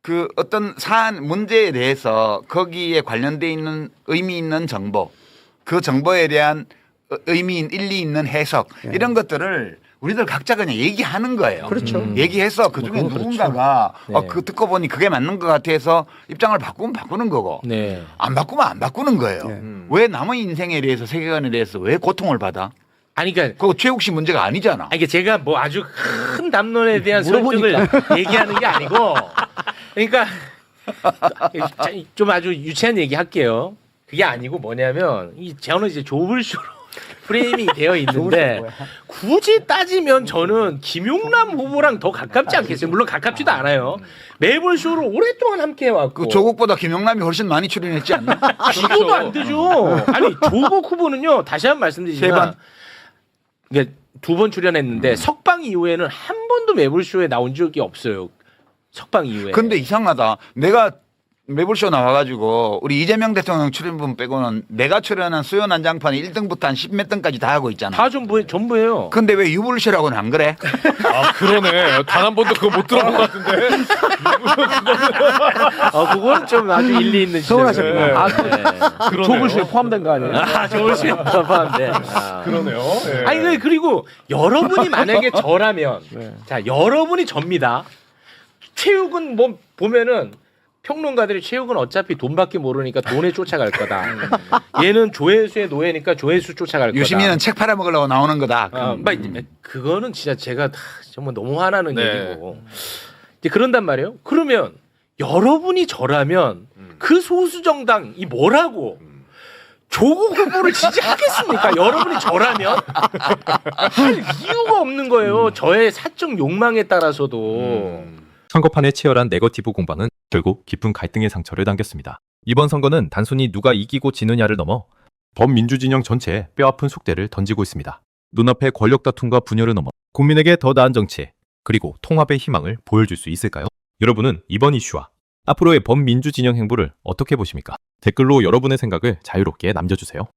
S10: 그 어떤 사안 문제에 대해서 거기에 관련돼 있는 의미 있는 정보, 그 정보에 대한 의미 일리 있는 해석 이런 것들을 우리들 각자 그냥 얘기하는 거예요.
S8: 그렇죠.
S10: 얘기해서 그 중에 누군가가
S7: 네.
S10: 그 듣고 보니 그게 맞는 것 같아서 입장을 바꾸면 바꾸는 거고
S7: 네.
S10: 안 바꾸면 안 바꾸는 거예요. 왜 남의 인생에 대해서 세계관에 대해서 왜 고통을 받아?
S7: 아니, 그러니까.
S10: 그거 최욱 씨 문제가 아니잖아.
S7: 아니, 제가 뭐 아주 큰 담론에 대한 설득을 얘기하는 게 아니고, 그러니까 좀 아주 유치한 얘기 할게요. 그게 아니고 뭐냐면 저는 이제 조블쇼로 프레이밍이 되어 있는데 굳이 따지면 저는 김용남 후보랑 더 가깝지 않겠어요? 물론 가깝지도 않아요. 매번 쇼를 오랫동안 함께 해왔고.
S10: 그 조국보다 김용남이 훨씬 많이 출연했지 않나?
S7: 비교도 안 되죠. 아니 조국 후보는요. 다시 한번 말씀드리지만 이게 2번 출연했는데 석방 이후에는 한 번도 매불쇼에 나온 적이 없어요. 석방 이후에.
S10: 근데 이상하다. 내가 매불쇼 나와가지고 우리 이재명 대통령 출연분 빼고는 내가 출연한 수요 난장판이 1등부터 한 10몇 등까지 다 하고 있잖아.
S7: 다 전부예요.
S10: 근데 왜 유불쇼라고는 안 그래?
S9: 아 그러네. 단 한 번도 그거 못 들어본 것 같은데.
S7: 그건 좀 아주 일리 있는
S8: 서운하셨구나.
S7: 아, 네. 조불쇼에 포함된 거 아니에요? 조불쇼에 포함된.
S9: 그러네요. 예.
S7: 아니 그리고 여러분이 만약에 저라면 자 여러분이 접니다. 체육은 뭐 보면은 평론가들이 체육은 어차피 돈밖에 모르니까 돈에 쫓아갈 거다. 얘는 조회수의 노예니까 조회수 쫓아갈 거다.
S10: 유시민은 책 팔아먹으려고 나오는 거다.
S7: 그거는 진짜 제가 정말 너무 화나는
S9: 네.
S7: 얘기고. 이제 그런단 말이에요. 그러면 여러분이 저라면 그 소수 정당이 뭐라고 조국 후보를 지지하겠습니까? 여러분이 저라면 할 이유가 없는 거예요. 저의 사적 욕망에 따라서도.
S4: 선거판의 치열한 네거티브 공방은 결국 깊은 갈등의 상처를 남겼습니다. 이번 선거는 단순히 누가 이기고 지느냐를 넘어 범민주 진영 전체에 뼈아픈 숙대를 던지고 있습니다. 눈앞의 권력 다툼과 분열을 넘어 국민에게 더 나은 정치 그리고 통합의 희망을 보여줄 수 있을까요? 여러분은 이번 이슈와 앞으로의 범민주 진영 행보를 어떻게 보십니까? 댓글로 여러분의 생각을 자유롭게 남겨주세요.